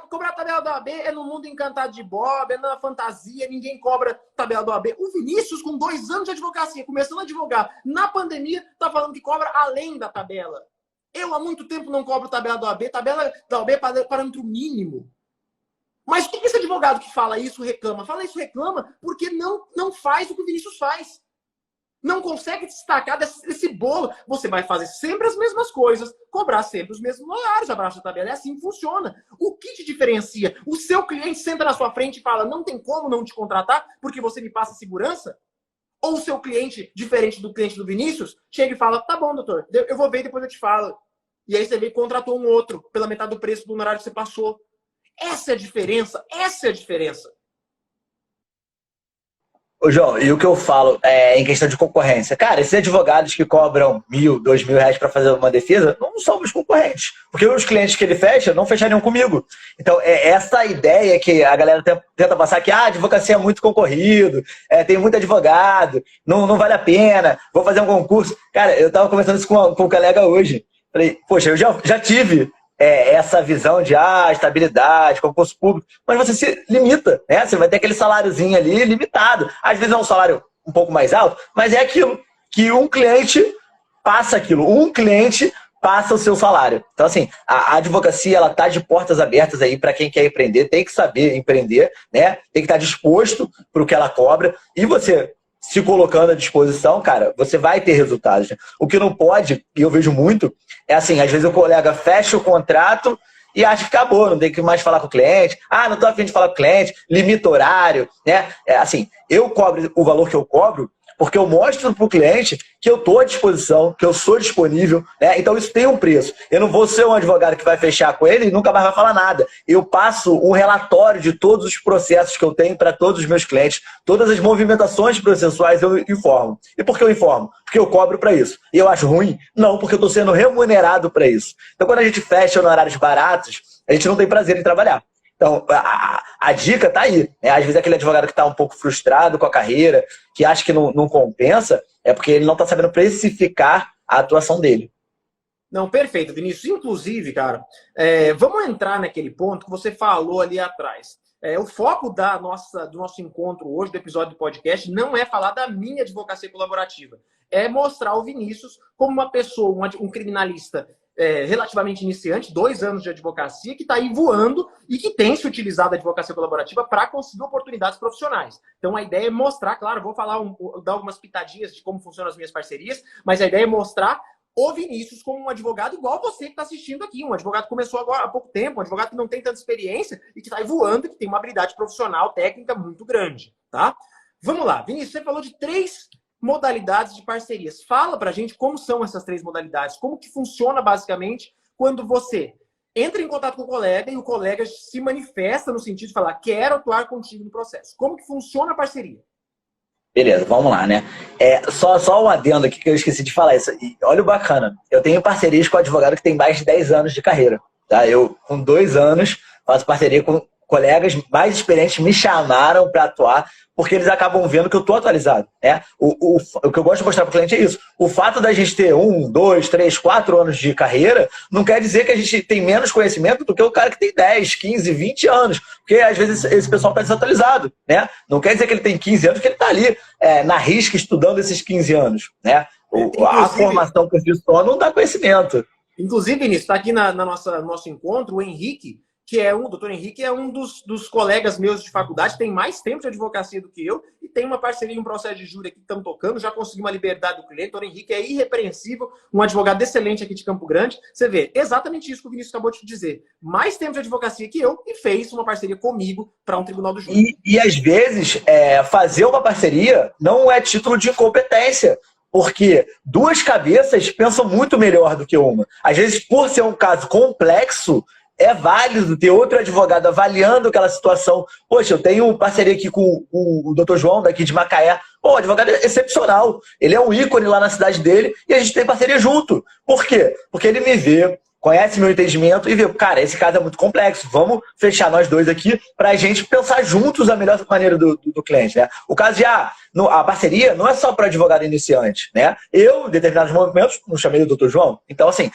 Cobrar a tabela do OAB é no mundo encantado de Bob, é na fantasia, ninguém cobra tabela do OAB. O Vinícius, com 2 anos de advocacia, começando a advogar na pandemia, tá falando que cobra além da tabela. Eu há muito tempo não cobro tabela do OAB, tabela da OAB é parâmetro mínimo. Mas o que esse advogado que fala isso reclama? Fala isso reclama porque não faz o que o Vinícius faz. Não consegue destacar desse bolo. Você vai fazer sempre as mesmas coisas, cobrar sempre os mesmos horários, abraço da tabela. É assim que funciona. O que te diferencia? O seu cliente senta na sua frente e fala, não tem como não te contratar porque você me passa segurança? Ou o seu cliente, diferente do cliente do Vinícius, chega e fala, tá bom, doutor, eu vou ver e depois eu te falo. E aí você vê e contratou um outro pela metade do preço do honorário que você passou. Essa é a diferença. Essa é a diferença. Ô, João, e o que eu falo em questão de concorrência? Cara, esses advogados que cobram R$1.000, R$2.000 para fazer uma defesa, não são os concorrentes. Porque os clientes que ele fecha não fechariam comigo. Então, essa ideia que a galera tenta passar que a advocacia é muito concorrido, tem muito advogado, não vale a pena, vou fazer um concurso. Cara, eu estava conversando isso com um colega hoje. Falei, poxa, eu já tive essa visão de estabilidade, concurso público, mas você se limita, né? Você vai ter aquele saláriozinho ali limitado. Às vezes é um salário um pouco mais alto, mas é aquilo que um cliente passa aquilo, um cliente passa o seu salário. Então, assim, a advocacia, ela tá de portas abertas aí para quem quer empreender, tem que saber empreender, né? Tem que estar disposto para o que ela cobra, e você se colocando à disposição, cara, você vai ter resultados. O que não pode, e eu vejo muito, é assim, às vezes o colega fecha o contrato e acha que acabou, não tem que mais falar com o cliente. Ah, não estou a fim de falar com o cliente, limita horário, né? Assim, eu cobro o valor que eu cobro porque eu mostro para o cliente que eu estou à disposição, que eu sou disponível, né? Então isso tem um preço. Eu não vou ser um advogado que vai fechar com ele e nunca mais vai falar nada. Eu passo um relatório de todos os processos que eu tenho para todos os meus clientes, todas as movimentações processuais eu informo. E por que eu informo? Porque eu cobro para isso. E eu acho ruim? Não, porque eu estou sendo remunerado para isso. Então quando a gente fecha em horários baratos, a gente não tem prazer em trabalhar. Então, a dica tá aí. Né? Às vezes aquele advogado que está um pouco frustrado com a carreira, que acha que não compensa, é porque ele não está sabendo precificar a atuação dele. Não, perfeito, Vinícius. Inclusive, cara, vamos entrar naquele ponto que você falou ali atrás. O foco do nosso encontro hoje, do episódio do podcast, não é falar da minha advocacia colaborativa. É mostrar o Vinícius como uma pessoa, um criminalista relativamente iniciante, 2 anos de advocacia, que está aí voando e que tem se utilizado da advocacia colaborativa para conseguir oportunidades profissionais. Então a ideia é mostrar, claro, vou dar algumas pitadinhas de como funcionam as minhas parcerias, mas a ideia é mostrar o Vinícius como um advogado igual você que está assistindo aqui, um advogado que começou agora há pouco tempo, um advogado que não tem tanta experiência e que está aí voando, que tem uma habilidade profissional, técnica muito grande, tá? Vamos lá, Vinícius, você falou de 3 modalidades de parcerias. Fala pra gente como são essas 3 modalidades, como que funciona basicamente quando você entra em contato com o colega e o colega se manifesta no sentido de falar, quero atuar contigo no processo. Como que funciona a parceria? Beleza, vamos lá, né? Só um adendo aqui que eu esqueci de falar. Isso. Olha o bacana. Eu tenho parcerias com advogado que tem mais de 10 anos de carreira. Tá? Eu, com 2 anos, faço parceria com colegas mais experientes, me chamaram para atuar, porque eles acabam vendo que eu estou atualizado. Né? O que eu gosto de mostrar para o cliente é isso. O fato da gente ter 1, 2, 3, 4 anos de carreira não quer dizer que a gente tem menos conhecimento do que o cara que tem 10, 15, 20 anos. Porque às vezes esse pessoal está desatualizado. Né? Não quer dizer que ele tem 15 anos, que ele está ali na risca estudando esses 15 anos. Né? A formação por si só não dá conhecimento. Inclusive, Vinícius, está aqui no nosso encontro o Henrique, o doutor Henrique é um dos colegas meus de faculdade, tem mais tempo de advocacia do que eu e tem uma parceria em um processo de júri aqui que estamos tocando, já conseguimos uma liberdade do cliente. O doutor Henrique é irrepreensível, um advogado excelente aqui de Campo Grande. Você vê, exatamente isso que o Vinícius acabou de dizer. Mais tempo de advocacia que eu e fez uma parceria comigo para um tribunal do júri. E às vezes, fazer uma parceria não é título de incompetência. Porque 2 cabeças pensam muito melhor do que uma. Às vezes, por ser um caso complexo, é válido ter outro advogado avaliando aquela situação. Poxa, eu tenho parceria aqui com o Dr. João, daqui de Macaé. Pô, o advogado é excepcional. Ele é um ícone lá na cidade dele e a gente tem parceria junto. Por quê? Porque ele me vê, conhece meu entendimento e vê, cara, esse caso é muito complexo. Vamos fechar nós 2 aqui para a gente pensar juntos a melhor maneira do cliente. Né? O caso de a parceria não é só para advogado iniciante. Né? Eu, em determinados momentos, não chamei o Dr. João. Então, assim,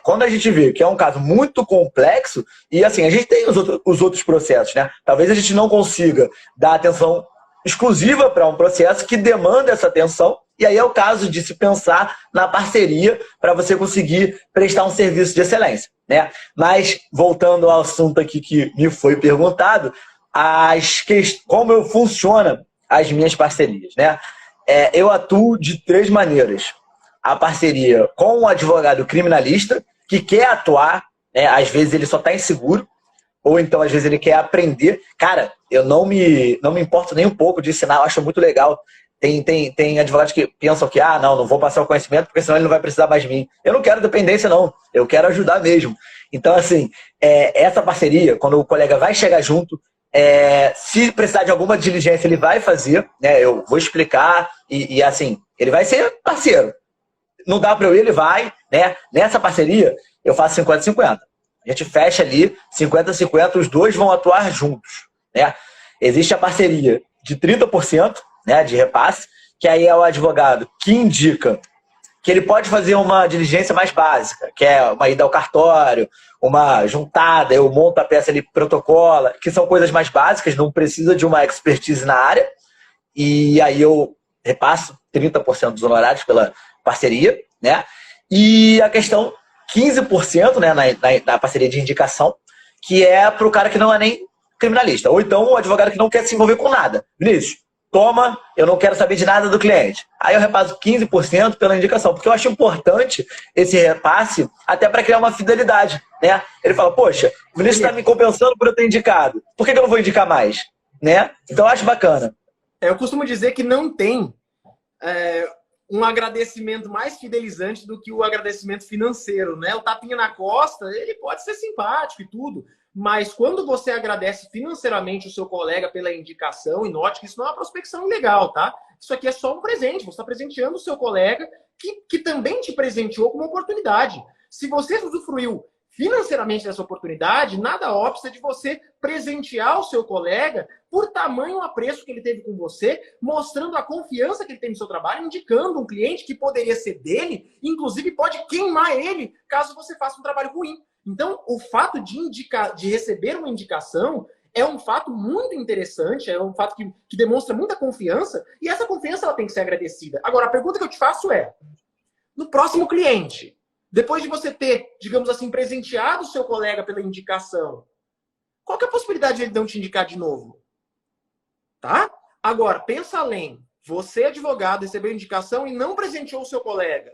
quando a gente vê que é um caso muito complexo, e assim, a gente tem os outros processos. Né? Talvez a gente não consiga dar atenção exclusiva para um processo que demanda essa atenção. E aí é o caso de se pensar na parceria para você conseguir prestar um serviço de excelência. Né? Mas, voltando ao assunto aqui que me foi perguntado, como funcionam as minhas parcerias. Né? Eu atuo de 3 maneiras. A parceria com um advogado criminalista que quer atuar, né? Às vezes ele só está inseguro, ou então às vezes ele quer aprender. Cara, eu não me importo nem um pouco de ensinar, eu acho muito legal. Tem advogados que pensam que, não vou passar o conhecimento porque senão ele não vai precisar mais de mim. Eu não quero dependência, não. Eu quero ajudar mesmo. Então, assim, essa parceria, quando o colega vai chegar junto, se precisar de alguma diligência, ele vai fazer, né? Eu vou explicar e assim, ele vai ser parceiro. Não dá para eu ir, ele vai, né? Nessa parceria, eu faço 50-50. A gente fecha ali, 50-50, os 2 vão atuar juntos, né? Existe a parceria de 30%, né, de repasse, que aí é o advogado que indica que ele pode fazer uma diligência mais básica, que é uma ida ao cartório, uma juntada, eu monto a peça ali, protocola, que são coisas mais básicas, não precisa de uma expertise na área, e aí eu repasso 30% dos honorários pela parceria, né? E a questão 15%, né, na parceria de indicação, que é para o cara que não é nem criminalista, ou então um advogado que não quer se envolver com nada. Vinícius, toma, eu não quero saber de nada do cliente. Aí eu repasso 15% pela indicação, porque eu acho importante esse repasse até para criar uma fidelidade. né? Ele fala, poxa, o Vinícius está me compensando por eu ter indicado. Por que eu não vou indicar mais? Né? Então eu acho bacana. Eu costumo dizer que não tem um agradecimento mais fidelizante do que o agradecimento financeiro, né? O tapinha na costa, ele pode ser simpático e tudo, mas quando você agradece financeiramente o seu colega pela indicação, e note que isso não é uma prospecção ilegal, tá? Isso aqui é só um presente, você está presenteando o seu colega que também te presenteou com uma oportunidade. Se você usufruiu financeiramente dessa oportunidade, nada obsta de você presentear o seu colega por tamanho apreço que ele teve com você, mostrando a confiança que ele tem no seu trabalho, indicando um cliente que poderia ser dele, inclusive pode queimar ele caso você faça um trabalho ruim. Então, o fato de receber uma indicação é um fato muito interessante, é um fato que demonstra muita confiança, e essa confiança ela tem que ser agradecida. Agora, a pergunta que eu te faço é, no próximo cliente, depois de você ter, digamos assim, presenteado o seu colega pela indicação, qual que é a possibilidade de ele não te indicar de novo? Tá? Agora, pensa além. Você, advogado, recebeu indicação e não presenteou o seu colega.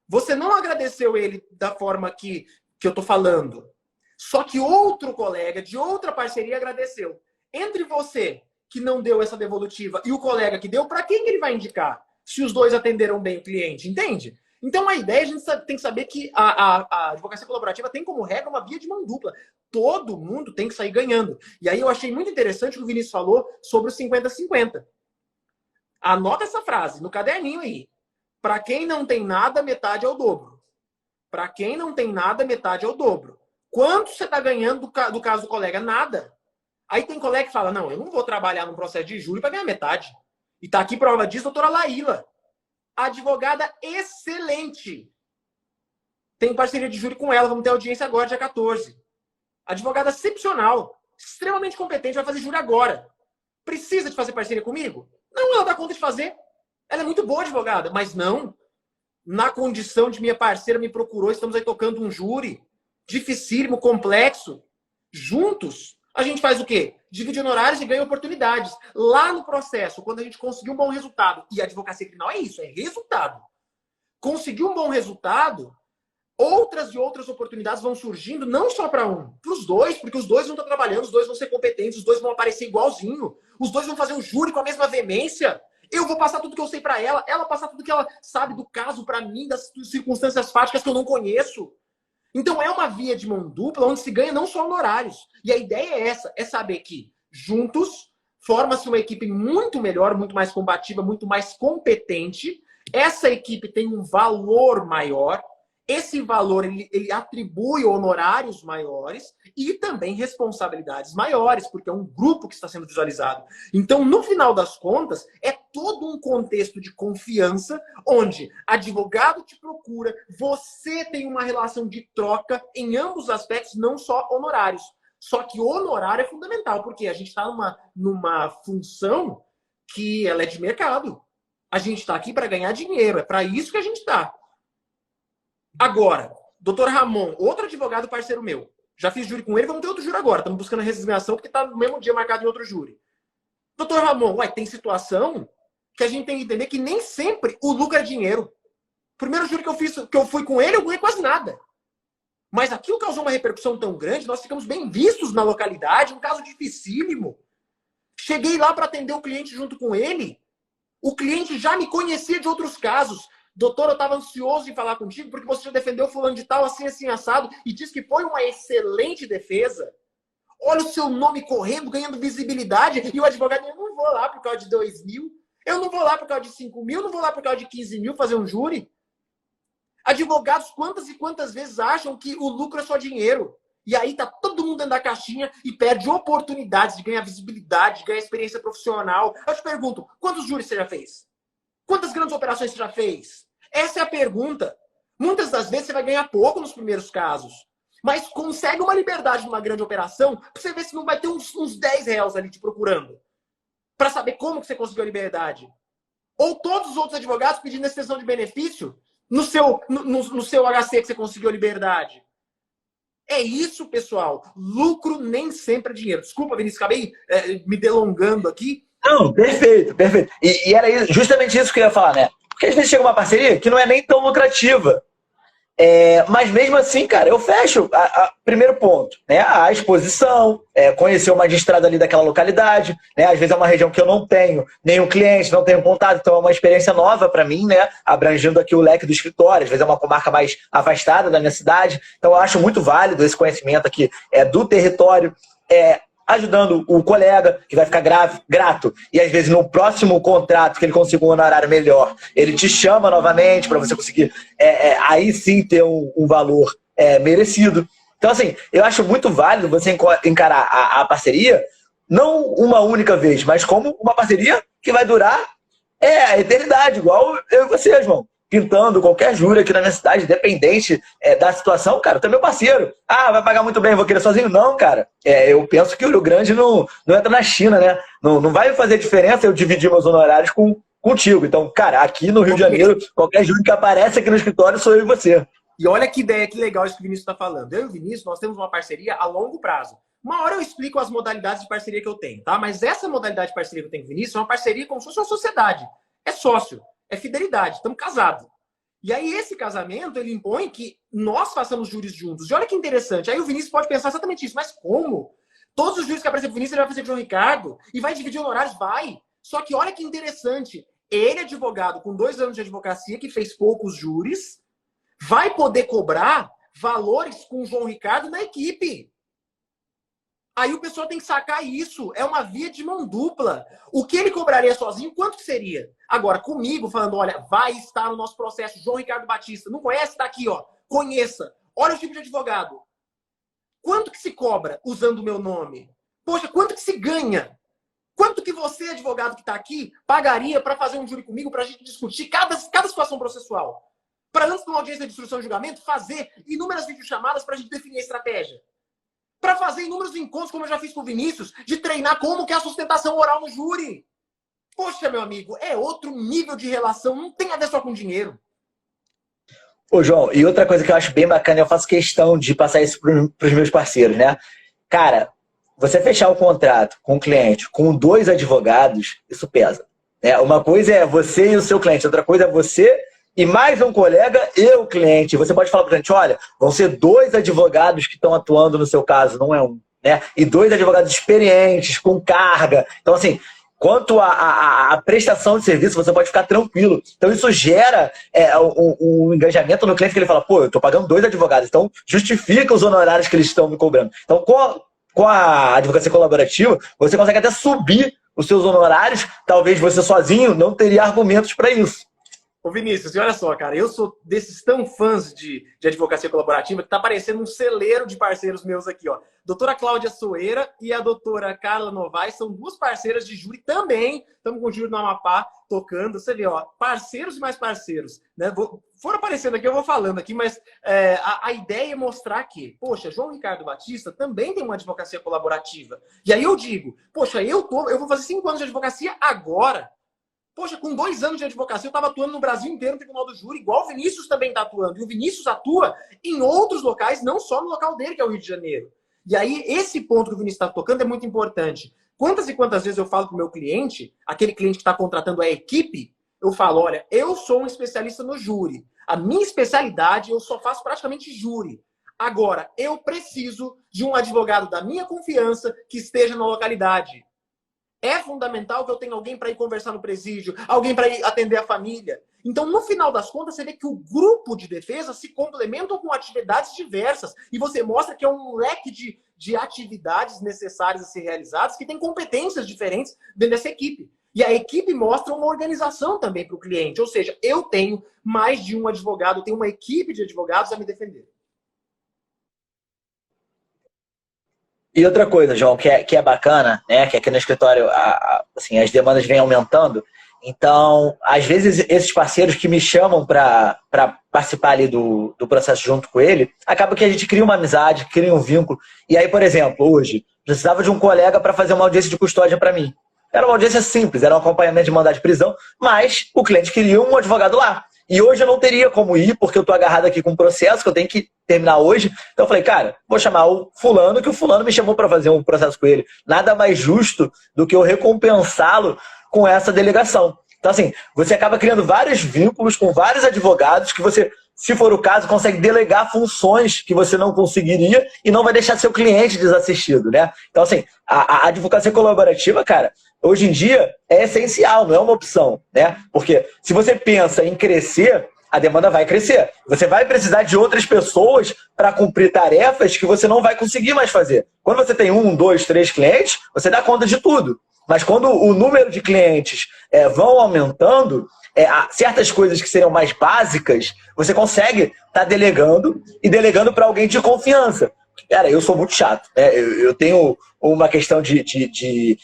Você não agradeceu ele da forma que eu tô falando. Só que outro colega de outra parceria agradeceu. Entre você, que não deu essa devolutiva, e o colega que deu, para quem que ele vai indicar? Se os dois atenderam bem o cliente, entende? Então, a ideia, a gente tem que saber que a advocacia colaborativa tem como regra uma via de mão dupla. Todo mundo tem que sair ganhando. E aí eu achei muito interessante o que o Vinícius falou sobre os 50-50. Anota essa frase no caderninho aí. Para quem não tem nada, metade é o dobro. Para quem não tem nada, metade é o dobro. Quanto você está ganhando do caso do colega? Nada. Aí tem colega que fala, não, eu não vou trabalhar num processo de júri para ganhar metade. E está aqui prova disso, doutora Laíla. Advogada excelente. Tem parceria de júri com ela, vamos ter audiência agora, dia 14. Advogada excepcional, extremamente competente, vai fazer júri agora. Precisa de fazer parceria comigo? Não, ela dá conta de fazer. Ela é muito boa advogada, mas não. Na condição de minha parceira me procurou, estamos aí tocando um júri dificílimo, complexo. Juntos, a gente faz o quê? Divide honorários e ganha oportunidades. Lá no processo, quando a gente conseguir um bom resultado, e a advocacia criminal é isso, é resultado. Conseguir um bom resultado, outras e outras oportunidades vão surgindo, não só para um, para os dois, porque os dois vão estar trabalhando, os dois vão ser competentes, os dois vão aparecer igualzinho, os dois vão fazer um júri com a mesma veemência. Eu vou passar tudo que eu sei para ela passar tudo que ela sabe do caso para mim, das circunstâncias fáticas que eu não conheço. Então é uma via de mão dupla onde se ganha não só honorários. E a ideia é essa, é saber que juntos forma-se uma equipe muito melhor, muito mais combativa, muito mais competente. Essa equipe tem um valor maior. Esse valor ele atribui honorários maiores e também responsabilidades maiores, porque é um grupo que está sendo visualizado. Então, no final das contas, é todo um contexto de confiança, onde advogado te procura, você tem uma relação de troca em ambos os aspectos, não só honorários. Só que o honorário é fundamental, porque a gente está numa função que ela é de mercado. A gente está aqui para ganhar dinheiro, é para isso que a gente está. Agora, doutor Ramon, outro advogado parceiro meu. Já fiz júri com ele, vamos ter outro júri agora. Estamos buscando a resignação porque está no mesmo dia marcado em outro júri. Doutor Ramon, tem situação que a gente tem que entender que nem sempre o lucro é dinheiro. O primeiro júri que eu fui com ele, eu ganhei quase nada. Mas aquilo causou uma repercussão tão grande, nós ficamos bem vistos na localidade, um caso dificílimo. Cheguei lá para atender o cliente junto com ele. O cliente já me conhecia de outros casos. Doutor, eu estava ansioso em falar contigo porque você já defendeu fulano de tal, assim, assim, assado, e disse que foi uma excelente defesa. Olha o seu nome correndo, ganhando visibilidade, e o advogado, eu não vou lá por causa de 2 mil, eu não vou lá por causa de 5 mil, não vou lá por causa de 15 mil fazer um júri. Advogados, quantas e quantas vezes acham que o lucro é só dinheiro? E aí tá todo mundo dentro da caixinha e perde oportunidades de ganhar visibilidade, de ganhar experiência profissional. Eu te pergunto, quantos júris você já fez? Quantas grandes operações você já fez? Essa é a pergunta. Muitas das vezes você vai ganhar pouco nos primeiros casos, mas consegue uma liberdade numa grande operação pra você ver se não vai ter uns 10 reais ali te procurando para saber como que você conseguiu a liberdade. Ou todos os outros advogados pedindo extensão de benefício no seu HC que você conseguiu a liberdade. É isso, pessoal. Lucro nem sempre é dinheiro. Desculpa, Vinícius, acabei me delongando aqui. Não, perfeito, perfeito. E era justamente isso que eu ia falar, né? Porque às vezes chega uma parceria que não é nem tão lucrativa. Mas mesmo assim, cara, eu fecho. Primeiro ponto, né? A exposição, conhecer o magistrado ali daquela localidade, né? Às vezes é uma região que eu não tenho nenhum cliente, não tenho contato, então é uma experiência nova para mim, né? Abrangendo aqui o leque do escritório, às vezes é uma comarca mais afastada da minha cidade, então eu acho muito válido esse conhecimento aqui do território. Ajudando o colega, que vai ficar grato, e às vezes no próximo contrato que ele consiga um honorário melhor, ele te chama novamente para você conseguir aí sim ter um valor merecido. Então, assim, eu acho muito válido você encarar a parceria não uma única vez, mas como uma parceria que vai durar a eternidade, igual eu e você, João. Pintando qualquer júri aqui na minha cidade, independente da situação, cara, tu é meu parceiro. Ah, vai pagar muito bem, vou querer sozinho? Não, cara. Eu penso que o Rio Grande não entra na China, né? Não vai fazer diferença eu dividir meus honorários contigo. Então, cara, aqui no Rio de Janeiro, qualquer júri que aparece aqui no escritório sou eu e você. E olha que ideia, que legal isso que o Vinícius está falando. Eu e o Vinícius, nós temos uma parceria a longo prazo. Uma hora eu explico as modalidades de parceria que eu tenho, tá? Mas essa modalidade de parceria que eu tenho com o Vinícius é uma parceria como se fosse uma sociedade. É sócio. É fidelidade, estamos casados. E aí esse casamento, ele impõe que nós façamos júris juntos. E olha que interessante, aí o Vinícius pode pensar exatamente isso, mas como? Todos os júris que aparecem pro Vinícius, ele vai fazer com o João Ricardo e vai dividir honorários? Vai. Só que olha que interessante, ele, advogado com 2 anos de advocacia, que fez poucos júris, vai poder cobrar valores com o João Ricardo na equipe. Aí o pessoal tem que sacar isso. É uma via de mão dupla. O que ele cobraria sozinho, quanto que seria? Agora, comigo, falando, olha, vai estar no nosso processo João Ricardo Batista. Não conhece? Tá aqui, ó. Conheça. Olha o tipo de advogado. Quanto que se cobra usando o meu nome? Poxa, quanto que se ganha? Quanto que você, advogado que está aqui, pagaria para fazer um júri comigo, para a gente discutir cada situação processual? Para antes de uma audiência de instrução e julgamento, fazer inúmeras videochamadas para a gente definir a estratégia. Para fazer inúmeros encontros, como eu já fiz com o Vinícius, de treinar como que é a sustentação oral no júri. Poxa, meu amigo, é outro nível de relação, não tem a ver só com dinheiro. Ô, João, e outra coisa que eu acho bem bacana, eu faço questão de passar isso para os meus parceiros, né? Cara, você fechar o contrato com o cliente com 2 advogados, isso pesa. Né? Uma coisa é você e o seu cliente, outra coisa é você e mais um colega e o cliente. Você pode falar para o cliente, olha, vão ser 2 advogados que estão atuando no seu caso, não é um. Né? E 2 advogados experientes, com carga. Então, assim, quanto à prestação de serviço, você pode ficar tranquilo. Então, isso gera um engajamento no cliente, que ele fala, pô, eu estou pagando 2 advogados, então justifica os honorários que eles estão me cobrando. Então, com a advocacia colaborativa, você consegue até subir os seus honorários. Talvez você sozinho não teria argumentos para isso. Ô Vinícius, e olha só, cara, eu sou desses tão fãs de advocacia colaborativa que tá parecendo um celeiro de parceiros meus aqui, ó. Doutora Cláudia Soeira e a doutora Carla Novaes são 2 parceiras de júri também. Estamos com o júri no Amapá tocando. Você vê, ó, parceiros e mais parceiros. Né? Foram aparecendo aqui, eu vou falando aqui, mas a ideia é mostrar que, poxa, João Ricardo Batista também tem uma advocacia colaborativa. E aí eu digo, poxa, eu vou fazer 5 anos de advocacia agora. Poxa, com 2 anos de advocacia, eu estava atuando no Brasil inteiro no Tribunal do Júri, igual o Vinícius também está atuando. E o Vinícius atua em outros locais, não só no local dele, que é o Rio de Janeiro. E aí, esse ponto que o Vinícius está tocando é muito importante. Quantas e quantas vezes eu falo para o meu cliente, aquele cliente que está contratando a equipe, eu falo, olha, eu sou um especialista no júri. A minha especialidade, eu só faço praticamente júri. Agora, eu preciso de um advogado da minha confiança que esteja na localidade. É fundamental que eu tenha alguém para ir conversar no presídio, alguém para ir atender a família. Então, no final das contas, você vê que o grupo de defesa se complementa com atividades diversas. E você mostra que é um leque de atividades necessárias a ser realizadas que tem competências diferentes dentro dessa equipe. E a equipe mostra uma organização também para o cliente. Ou seja, eu tenho mais de um advogado, eu tenho uma equipe de advogados a me defender. E outra coisa, João, que é bacana, né? Que aqui no escritório assim, as demandas vêm aumentando. Então, às vezes, esses parceiros que me chamam para participar ali do processo junto com ele, acaba que a gente cria uma amizade, cria um vínculo. E aí, por exemplo, hoje, precisava de um colega para fazer uma audiência de custódia para mim. Era uma audiência simples, era um acompanhamento de mandado de prisão, mas o cliente queria um advogado lá. E hoje eu não teria como ir, porque eu estou agarrado aqui com um processo que eu tenho que terminar hoje. Então eu falei, cara, vou chamar o fulano, que o fulano me chamou para fazer um processo com ele. Nada mais justo do que eu recompensá-lo com essa delegação. Então assim, você acaba criando vários vínculos com vários advogados que você se for o caso, consegue delegar funções que você não conseguiria e não vai deixar seu cliente desassistido, né? Então, assim, a advocacia colaborativa, cara, hoje em dia é essencial, não é uma opção, né? Porque se você pensa em crescer, a demanda vai crescer. Você vai precisar de outras pessoas para cumprir tarefas que você não vai conseguir mais fazer. Quando você tem 1, 2, 3 clientes, você dá conta de tudo. Mas quando o número de clientes vão aumentando, certas coisas que seriam mais básicas, você consegue estar delegando e delegando para alguém de confiança. Cara, eu sou muito chato. Eu tenho uma questão de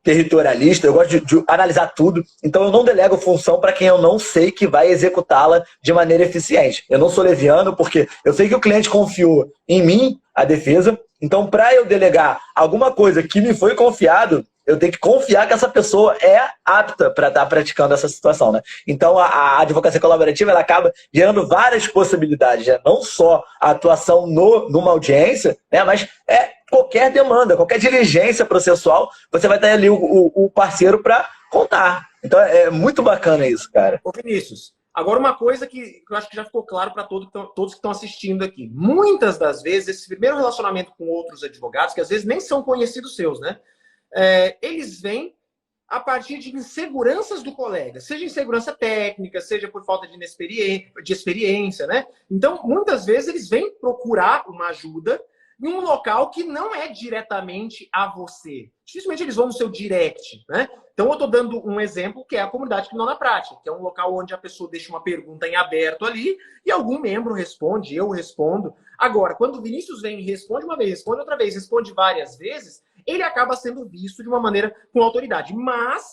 territorialista, eu gosto de analisar tudo, então eu não delego função para quem eu não sei que vai executá-la de maneira eficiente. Eu não sou leviano porque eu sei que o cliente confiou em mim, a defesa, então para eu delegar alguma coisa que me foi confiado, eu tenho que confiar que essa pessoa é apta para estar praticando essa situação, né? Então, a advocacia colaborativa ela acaba gerando várias possibilidades, né? Não só a atuação numa audiência, né? Mas qualquer demanda, qualquer diligência processual, você vai ter ali o parceiro para contar. Então, é muito bacana isso, cara. Ô, Vinícius, agora uma coisa que eu acho que já ficou claro para todos que estão assistindo aqui. Muitas das vezes, esse primeiro relacionamento com outros advogados, que às vezes nem são conhecidos seus, né? Eles vêm a partir de inseguranças do colega, seja insegurança técnica, seja por falta de experiência, né? Então, muitas vezes eles vêm procurar uma ajuda em um local que não é diretamente a você. Dificilmente eles vão no seu direct, né? Então, eu estou dando um exemplo que é a comunidade criminal na prática, que é um local onde a pessoa deixa uma pergunta em aberto ali e algum membro responde, eu respondo. Agora, quando o Vinícius vem e responde uma vez, responde outra vez, responde várias vezes, ele acaba sendo visto de uma maneira com autoridade. Mas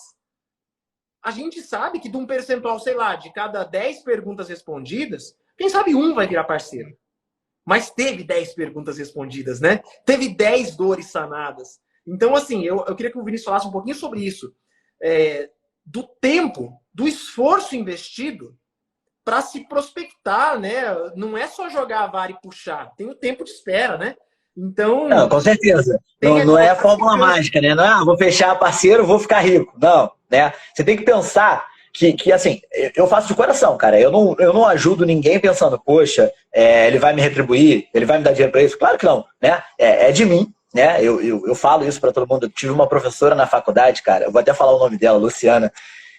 a gente sabe que de um percentual, sei lá, de cada 10 perguntas respondidas, quem sabe um vai virar parceiro. Mas teve 10 perguntas respondidas, né? Teve 10 dores sanadas. Então, assim, eu queria que o Vinícius falasse um pouquinho sobre isso. Do tempo, do esforço investido para se prospectar, né? Não é só jogar a vara e puxar. Tem o tempo de espera, né? Então... Não, com certeza. Não é a fórmula mágica, né? Não é, vou fechar parceiro, vou ficar rico. Não, né? Você tem que pensar que assim, eu faço de coração, cara. Eu não ajudo ninguém pensando, poxa, ele vai me retribuir, ele vai me dar dinheiro para isso. Claro que não, né? É de mim, né? Eu falo isso para todo mundo. Eu tive uma professora na faculdade, cara, eu vou até falar o nome dela, Luciana.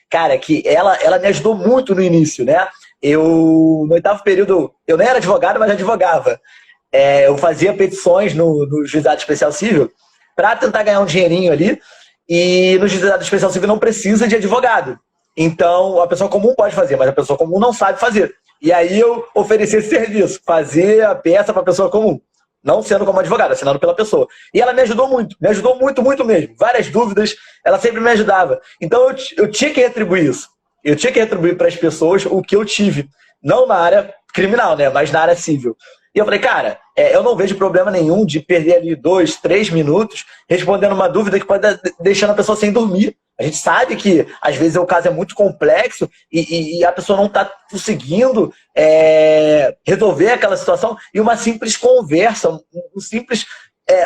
Cara, que ela me ajudou muito no início, né? No 8º período, eu nem era advogado, mas advogava. Eu fazia petições no Juizado Especial Civil para tentar ganhar um dinheirinho ali. E no Juizado Especial Civil não precisa de advogado. Então, a pessoa comum pode fazer, mas a pessoa comum não sabe fazer. E aí eu ofereci esse serviço, fazer a peça para a pessoa comum. Não sendo como advogado, assinando pela pessoa. E ela me ajudou muito, muito mesmo. Várias dúvidas, ela sempre me ajudava. Então, eu tinha que retribuir isso. Eu tinha que retribuir para as pessoas o que eu tive. Não na área criminal, né? Mas na área civil. E eu falei, cara, eu não vejo problema nenhum de perder ali 2, 3 minutos respondendo uma dúvida que pode deixar a pessoa sem dormir. A gente sabe que, às vezes, o caso é muito complexo e a pessoa não está conseguindo resolver aquela situação. E uma simples conversa, um simples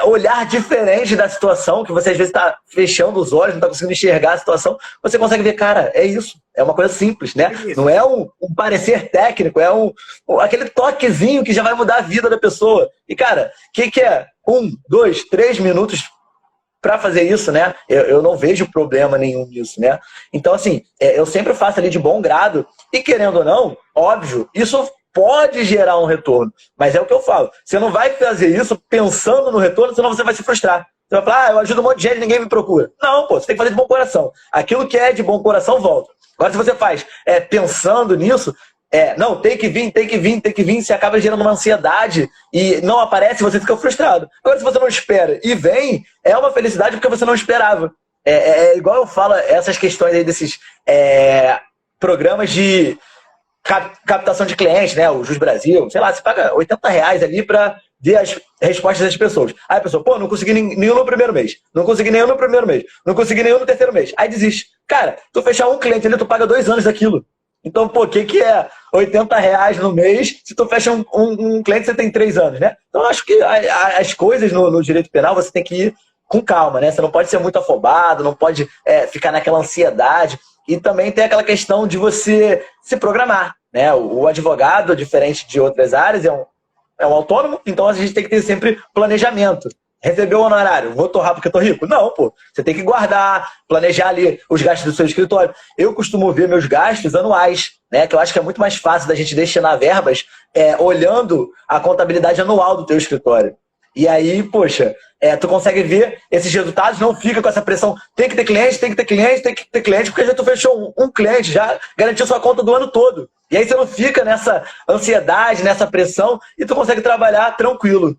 olhar diferente da situação, que você, às vezes, está fechando os olhos, não está conseguindo enxergar a situação, você consegue ver, cara, é isso. É uma coisa simples, né? Não é um parecer técnico, é aquele toquezinho que já vai mudar a vida da pessoa. E, cara, o que é 1, 2, 3 minutos para fazer isso, né? Eu não vejo problema nenhum nisso, né? Então, assim, eu sempre faço ali de bom grado e, querendo ou não, óbvio, isso pode gerar um retorno. Mas é o que eu falo. Você não vai fazer isso pensando no retorno, senão você vai se frustrar. Você vai falar, eu ajudo um monte de gente, ninguém me procura. Não, pô, você tem que fazer de bom coração. Aquilo que é de bom coração, volta. Agora, se você faz pensando nisso, não, tem que vir, você acaba gerando uma ansiedade e não aparece, você fica frustrado. Agora, se você não espera e vem, é uma felicidade porque você não esperava. Igual eu falo, essas questões aí desses programas de captação de clientes, né? O Jus Brasil, sei lá, você paga R$80 ali para ver as respostas das pessoas. Aí a pessoa, pô, não consegui nenhum no primeiro mês, não consegui nenhum no primeiro mês, não consegui nenhum no terceiro mês. Aí desiste. Cara, tu fechar um cliente ali, tu paga 2 anos daquilo. Então, pô, o que é R$80 no mês se tu fecha um cliente você tem 3 anos, né? Então, eu acho que as coisas no direito penal você tem que ir com calma, né? Você não pode ser muito afobado, não pode ficar naquela ansiedade. E também tem aquela questão de você se programar, né? O advogado, diferente de outras áreas, é um autônomo, então a gente tem que ter sempre planejamento. Recebeu o honorário, vou torrar porque eu tô rico? Não, pô. Você tem que guardar, planejar ali os gastos do seu escritório. Eu costumo ver meus gastos anuais, né? Que eu acho que é muito mais fácil da gente destinar verbas olhando a contabilidade anual do teu escritório. E aí, poxa, tu consegue ver esses resultados, não fica com essa pressão. Tem que ter cliente, tem que ter cliente, tem que ter cliente, porque já tu fechou um cliente, já garantiu sua conta do ano todo. E aí você não fica nessa ansiedade, nessa pressão, e tu consegue trabalhar tranquilo.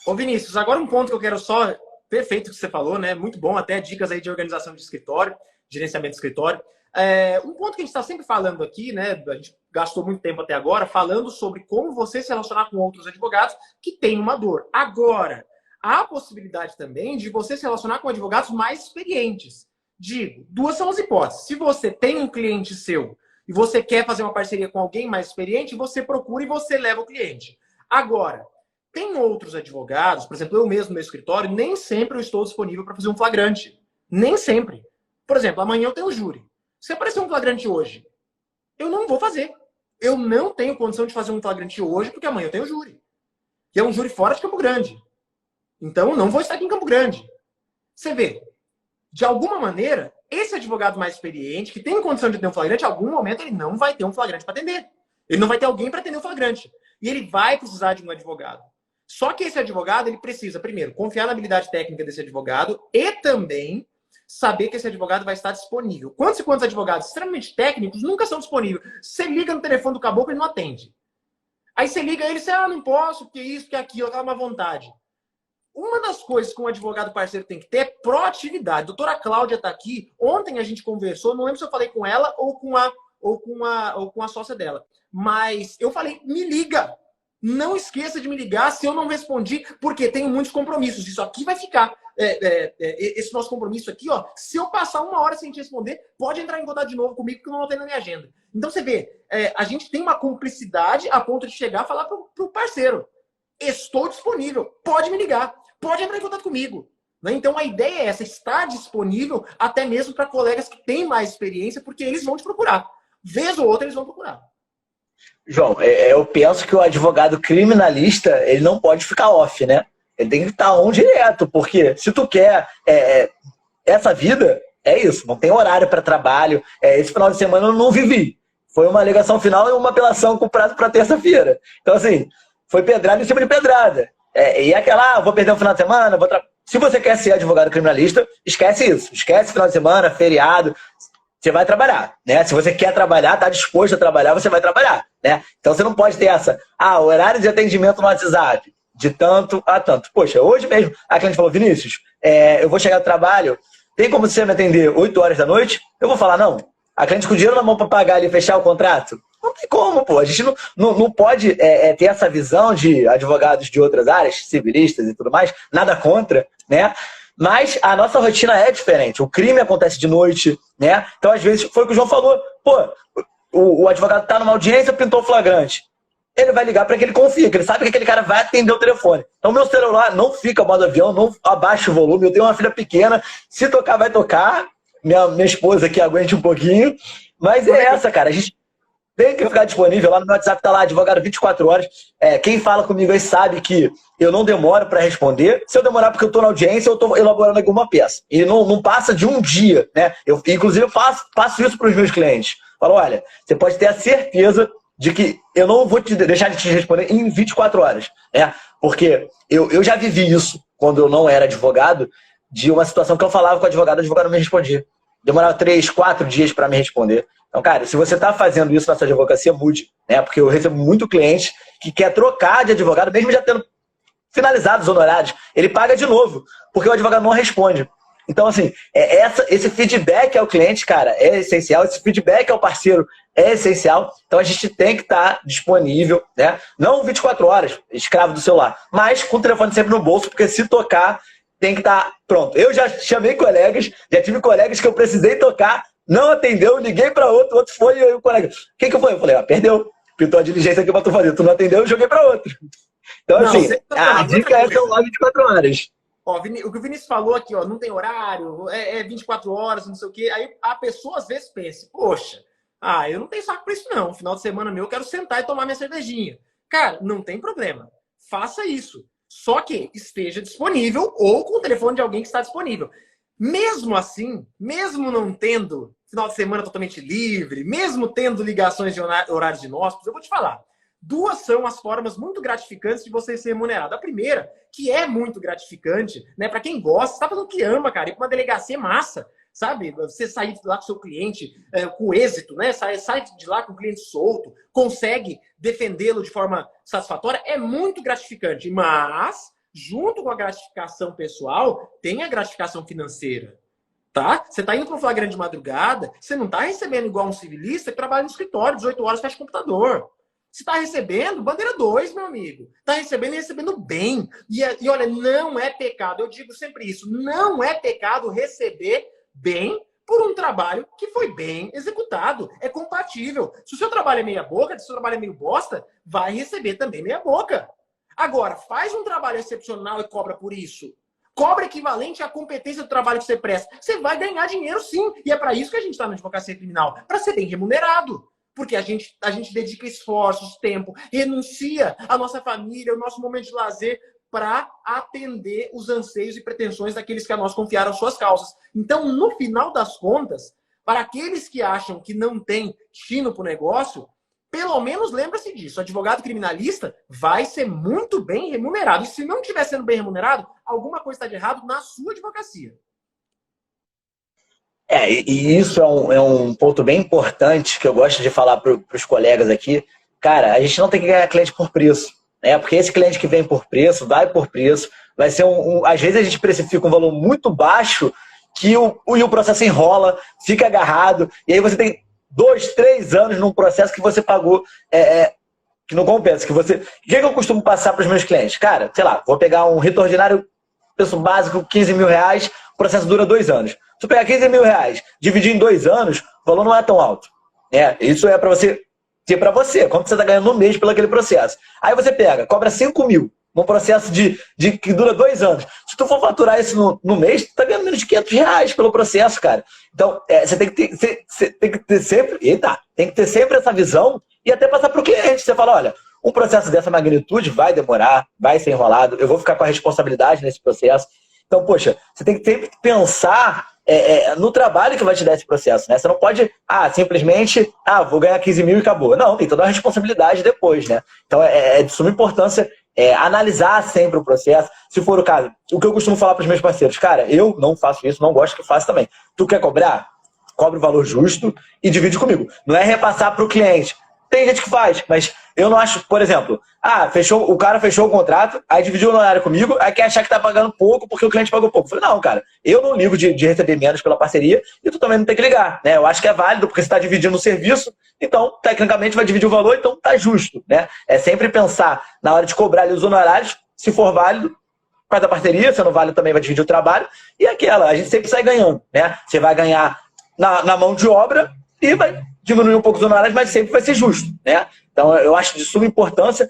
Ô Vinícius, agora um ponto que eu quero só... Perfeito o que você falou, né? Muito bom, até dicas aí de organização de escritório, gerenciamento de escritório. Um ponto que a gente está sempre falando aqui, né? A gente gastou muito tempo até agora falando sobre como você se relacionar com outros advogados que têm uma dor. Agora, há a possibilidade também de você se relacionar com advogados mais experientes. Digo, duas são as hipóteses. Se você tem um cliente seu e você quer fazer uma parceria com alguém mais experiente, você procura e você leva o cliente. Agora, tem outros advogados, por exemplo, eu mesmo no meu escritório, nem sempre eu estou disponível para fazer um flagrante. Nem sempre. Por exemplo, amanhã eu tenho júri. Se aparecer um flagrante hoje, eu não vou fazer. Eu não tenho condição de fazer um flagrante hoje, porque amanhã eu tenho júri. Que é um júri fora de Campo Grande. Então, eu não vou estar aqui em Campo Grande. Você vê, de alguma maneira, esse advogado mais experiente, que tem condição de ter um flagrante, em algum momento ele não vai ter um flagrante para atender. Ele não vai ter alguém para atender o flagrante. E ele vai precisar de um advogado. Só que esse advogado, ele precisa, primeiro, confiar na habilidade técnica desse advogado e também saber que esse advogado vai estar disponível. Quantos e quantos advogados extremamente técnicos nunca são disponíveis? Você liga no telefone do caboclo e ele não atende. Aí você liga ele e você, não posso, porque isso, porque aquilo, aquela má vontade. Uma das coisas que um advogado parceiro tem que ter é proatividade. A doutora Cláudia está aqui. Ontem a gente conversou, não lembro se eu falei com ela ou com a sócia dela. Mas eu falei, me liga. Não esqueça de me ligar se eu não respondi, porque tenho muitos compromissos. Isso aqui vai ficar. Esse nosso compromisso aqui, ó. Se eu passar uma hora sem te responder, pode entrar em contato de novo comigo, que eu não tenho na minha agenda. Então você vê, a gente tem uma cumplicidade a ponto de chegar e falar pro parceiro: estou disponível, pode me ligar, pode entrar em contato comigo. Né? Então a ideia é essa, estar disponível até mesmo para colegas que têm mais experiência, porque eles vão te procurar. Vez ou outra, eles vão procurar. João, eu penso que o advogado criminalista, ele não pode ficar off, né? Ele tem que estar on direto, porque se tu quer essa vida, é isso, não tem horário para trabalho. Esse final de semana eu não vivi. Foi uma alegação final e uma apelação com prazo para terça-feira. Então, assim, foi pedrada em cima de pedrada. E aquela, vou perder um final de semana, Se você quer ser advogado criminalista, esquece isso. Esquece final de semana, feriado. Você vai trabalhar, né? Se você quer trabalhar, está disposto a trabalhar, você vai trabalhar, né? Então você não pode ter essa, horário de atendimento no WhatsApp, de tanto a tanto. Poxa, hoje mesmo, a cliente falou, Vinícius, eu vou chegar do trabalho, tem como você me atender 8 horas da noite? Eu vou falar, não. A cliente com dinheiro na mão para pagar e fechar o contrato? Não tem como, pô. A gente não pode ter essa visão de advogados de outras áreas, civilistas e tudo mais, nada contra, né? Mas a nossa rotina é diferente. O crime acontece de noite, né? Então, às vezes, foi o que o João falou. Pô, o advogado está numa audiência, pintou flagrante. Ele vai ligar para que ele confia, que ele sabe que aquele cara vai atender o telefone. Então, meu celular não fica modo avião, não abaixa o volume. Eu tenho uma filha pequena. Se tocar, vai tocar. Minha esposa aqui aguente um pouquinho. Mas é essa, cara. A gente tem que ficar disponível. Lá no meu WhatsApp tá lá, advogado 24 horas. Quem fala comigo aí sabe que eu não demoro para responder. Se eu demorar porque eu estou na audiência, eu estou elaborando alguma peça. E não passa de um dia, né? Inclusive, eu passo isso para os meus clientes. Falo, olha, você pode ter a certeza de que eu não vou deixar de te responder em 24 horas. Né? Porque eu já vivi isso quando eu não era advogado, de uma situação que eu falava com o advogado não me respondia. Demorava 3, 4 dias para me responder. Então, cara, se você está fazendo isso na sua advocacia, mude. Né? Porque eu recebo muito cliente que quer trocar de advogado, mesmo já tendo finalizado os honorários. Ele paga de novo, porque o advogado não responde. Então, assim, esse feedback ao cliente, cara, é essencial. Esse feedback ao parceiro é essencial. Então, a gente tem que estar disponível, né? Não 24 horas, escravo do celular, mas com o telefone sempre no bolso, porque se tocar, tem que estar pronto. Eu já chamei colegas, já tive colegas que eu precisei tocar, não atendeu, liguei para outro foi e o colega, quem que foi? Eu falei, perdeu, pintou a diligência aqui para tu fazer, tu não atendeu, eu joguei para outro. Então, não, assim, a dica é celular 24 horas. Ó, o que o Vinícius falou aqui, ó, não tem horário, 24 horas, não sei o quê. Aí a pessoa às vezes pensa, poxa, Ah, eu não tenho saco para isso, não. Final de semana meu, eu quero sentar e tomar minha cervejinha. Cara, não tem problema. Faça isso. Só que esteja disponível ou com o telefone de alguém que está disponível. Mesmo assim, mesmo não tendo final de semana totalmente livre, mesmo tendo ligações de horários inóspitos, eu vou te falar. Duas são as formas muito gratificantes de você ser remunerado. A primeira, que é muito gratificante, né? Para quem gosta, você tá fazendo o que ama, cara. Ir para uma delegacia é massa, sabe? Você sair de lá com o seu cliente com êxito, né? Sai de lá com o cliente solto, consegue defendê-lo de forma satisfatória, é muito gratificante. Mas, junto com a gratificação pessoal, tem a gratificação financeira. Tá? Você está indo para um flagrante de madrugada, você não está recebendo igual um civilista que trabalha no escritório, 18 horas, fecha o computador. Você está recebendo bandeira 2, meu amigo. Está recebendo e recebendo bem. E olha, não é pecado, eu digo sempre isso, não é pecado receber bem por um trabalho que foi bem executado. É compatível. Se o seu trabalho é meia boca, se o seu trabalho é meio bosta, vai receber também meia boca. Agora, faz um trabalho excepcional e cobra por isso. Cobra equivalente à competência do trabalho que você presta. Você vai ganhar dinheiro, sim. E é para isso que a gente está na advocacia criminal. Para ser bem remunerado. Porque a gente dedica esforços, tempo, renuncia a nossa família, o nosso momento de lazer para atender os anseios e pretensões daqueles que a nós confiaram suas causas. Então, no final das contas, para aqueles que acham que não tem tino para o negócio, pelo menos lembra-se disso. O advogado criminalista vai ser muito bem remunerado. E se não estiver sendo bem remunerado, alguma coisa está de errado na sua advocacia. E isso é um ponto bem importante que eu gosto de falar para os colegas aqui. Cara, a gente não tem que ganhar cliente por preço, né? Porque esse cliente que vem por preço, vai por preço, vai ser às vezes a gente precifica um valor muito baixo que o processo enrola, fica agarrado, e aí você tem 2, 3 anos num processo que você pagou, que não compensa. O que eu costumo passar para os meus clientes? Cara, sei lá, vou pegar um rito ordinário, preço básico, 15 mil reais, o processo dura 2 anos. Se eu pegar 15 mil reais, dividir em 2 anos, o valor não é tão alto. Isso é para você ter para você, quanto você está ganhando no mês pelo aquele processo. Aí você pega, cobra 5 mil, num processo que dura 2 anos. Se tu for faturar isso no mês, tu está ganhando menos de 500 reais pelo processo, cara. Então, você tem que ter sempre, tem que ter sempre essa visão e até passar para o cliente. Você fala, olha, um processo dessa magnitude vai demorar, vai ser enrolado, eu vou ficar com a responsabilidade nesse processo. Então, poxa, você tem que sempre pensar no trabalho que vai te dar esse processo, né? Você não pode, simplesmente, vou ganhar 15 mil e acabou. Não, tem toda uma responsabilidade depois, né? Então, é de suma importância analisar sempre o processo. Se for o caso, o que eu costumo falar para os meus parceiros, cara, eu não faço isso, não gosto que faça também. Tu quer cobrar? Cobre o valor justo e divide comigo. Não é repassar para o cliente. Tem gente que faz, mas eu não acho, por exemplo, o cara fechou o contrato, aí dividiu o honorário comigo, aí quer achar que tá pagando pouco porque o cliente pagou pouco. Eu falei, não, cara, eu não ligo de receber menos pela parceria e tu também não tem que ligar, né? Eu acho que é válido porque você está dividindo o serviço, então, tecnicamente, vai dividir o valor, então tá justo, né? É sempre pensar na hora de cobrar ali os honorários, se for válido, faz a parceria, se não vale também vai dividir o trabalho, e a gente sempre sai ganhando, né? Você vai ganhar na mão de obra e vai diminuir um pouco os honorários, mas sempre vai ser justo, né? Então, eu acho de suma importância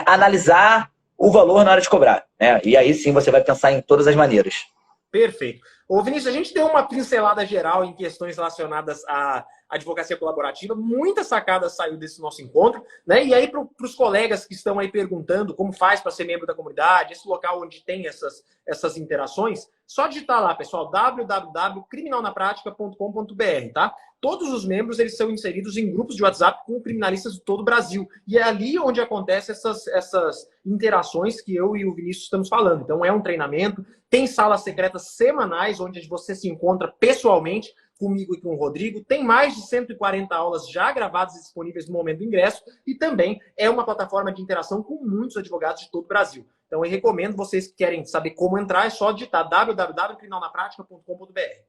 analisar o valor na hora de cobrar, né? E aí sim você vai pensar em todas as maneiras. Perfeito. Ô, Vinícius, a gente deu uma pincelada geral em questões relacionadas à advocacia colaborativa. Muitas sacadas saiu desse nosso encontro, né? E aí, para os colegas que estão aí perguntando como faz para ser membro da comunidade, esse local onde tem essas interações, só digitar lá, pessoal, www.criminalnapratica.com.br, tá? Todos os membros, eles são inseridos em grupos de WhatsApp com criminalistas de todo o Brasil. E é ali onde acontecem essas interações que eu e o Vinícius estamos falando. Então, é um treinamento, tem salas secretas semanais, onde você se encontra pessoalmente comigo e com o Rodrigo. Tem mais de 140 aulas já gravadas e disponíveis no momento do ingresso. E também é uma plataforma de interação com muitos advogados de todo o Brasil. Então, eu recomendo vocês que querem saber como entrar, é só digitar www.criminalnapratica.com.br.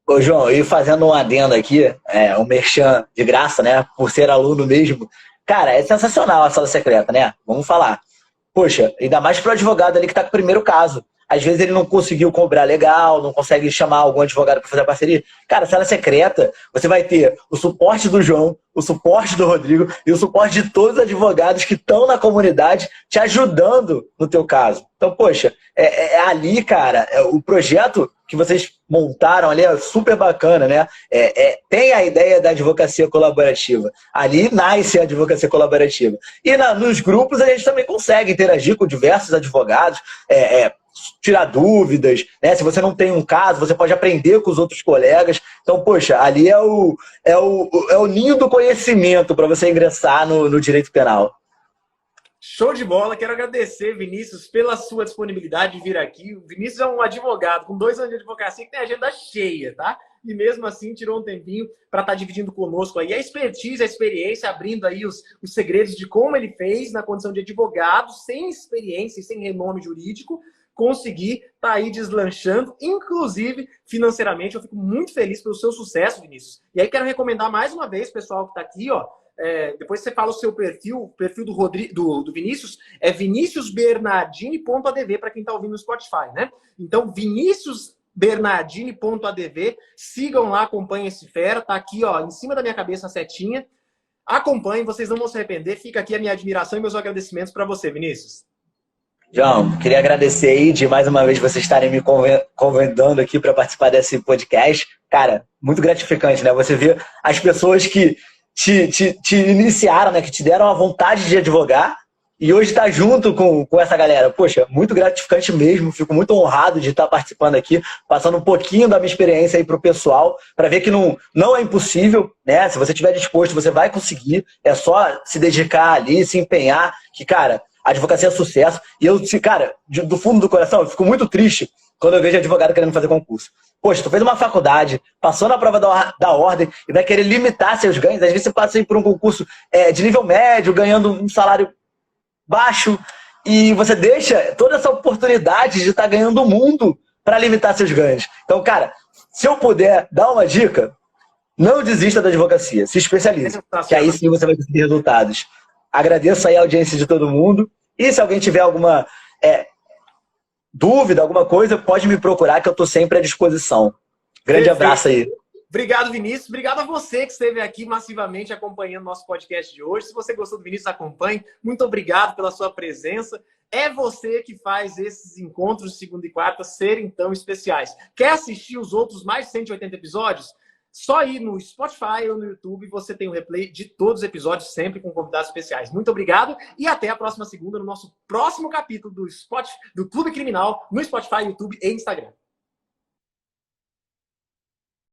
Ô, João, e fazendo um adendo aqui, um merchan de graça, né? Por ser aluno mesmo. Cara, é sensacional a sala secreta, né? Vamos falar. Poxa, ainda mais pro advogado ali que tá com o primeiro caso. Às vezes ele não conseguiu cobrar legal, não consegue chamar algum advogado para fazer a parceria. Cara, sala secreta, você vai ter o suporte do João, o suporte do Rodrigo e o suporte de todos os advogados que estão na comunidade te ajudando no teu caso. Então, poxa, ali, cara, o projeto que vocês montaram ali é super bacana, né? Tem a ideia da advocacia colaborativa. Ali nasce a advocacia colaborativa. E nos grupos a gente também consegue interagir com diversos advogados, tirar dúvidas, né? Se você não tem um caso, você pode aprender com os outros colegas. Então, poxa, ali é o ninho do conhecimento para você ingressar no direito penal. Show de bola, quero agradecer, Vinícius, pela sua disponibilidade de vir aqui. O Vinícius é um advogado com 2 anos de advocacia que tem agenda cheia, tá? E mesmo assim tirou um tempinho para estar dividindo conosco aí a expertise, a experiência, abrindo aí os segredos de como ele fez na condição de advogado, sem experiência e sem renome jurídico, conseguir estar aí deslanchando, inclusive financeiramente. Eu fico muito feliz pelo seu sucesso, Vinícius. E aí quero recomendar mais uma vez, pessoal que está aqui, ó, depois você fala o seu perfil, o perfil do Vinícius é viniciusbernardini.adv para quem está ouvindo no Spotify, né? Então, viniciusbernardini.adv, sigam lá, acompanhem esse fera, tá aqui, ó, em cima da minha cabeça a setinha. Acompanhem, vocês não vão se arrepender. Fica aqui a minha admiração e meus agradecimentos para você, Vinícius. João, queria agradecer aí de mais uma vez vocês estarem me convidando aqui para participar desse podcast. Cara, muito gratificante, né? Você vê as pessoas que te iniciaram, né? Que te deram a vontade de advogar e hoje tá junto com essa galera. Poxa, muito gratificante mesmo. Fico muito honrado de estar participando aqui, passando um pouquinho da minha experiência aí pro pessoal, para ver que não é impossível, né? Se você estiver disposto, você vai conseguir. É só se dedicar ali, se empenhar, que, cara, a advocacia é sucesso. E eu, cara, do fundo do coração, eu fico muito triste quando eu vejo advogado querendo fazer concurso. Poxa, tu fez uma faculdade, passou na prova da ordem e vai querer limitar seus ganhos. Às vezes você passa aí por um concurso de nível médio, ganhando um salário baixo, e você deixa toda essa oportunidade de estar ganhando o mundo para limitar seus ganhos. Então, cara, se eu puder dar uma dica, não desista da advocacia, se especialize, que aí sim você vai conseguir resultados. Agradeço aí a audiência de todo mundo. E se alguém tiver alguma dúvida, alguma coisa, pode me procurar que eu estou sempre à disposição. Grande abraço aí. Obrigado, Vinícius. Obrigado a você que esteve aqui massivamente acompanhando nosso podcast de hoje. Se você gostou do Vinícius, acompanhe. Muito obrigado pela sua presença. É você que faz esses encontros de segunda e quarta serem tão especiais. Quer assistir os outros mais de 180 episódios? Só ir no Spotify ou no YouTube, você tem o replay de todos os episódios, sempre com convidados especiais. Muito obrigado e até a próxima segunda no nosso próximo capítulo do Clube Criminal no Spotify, YouTube e Instagram.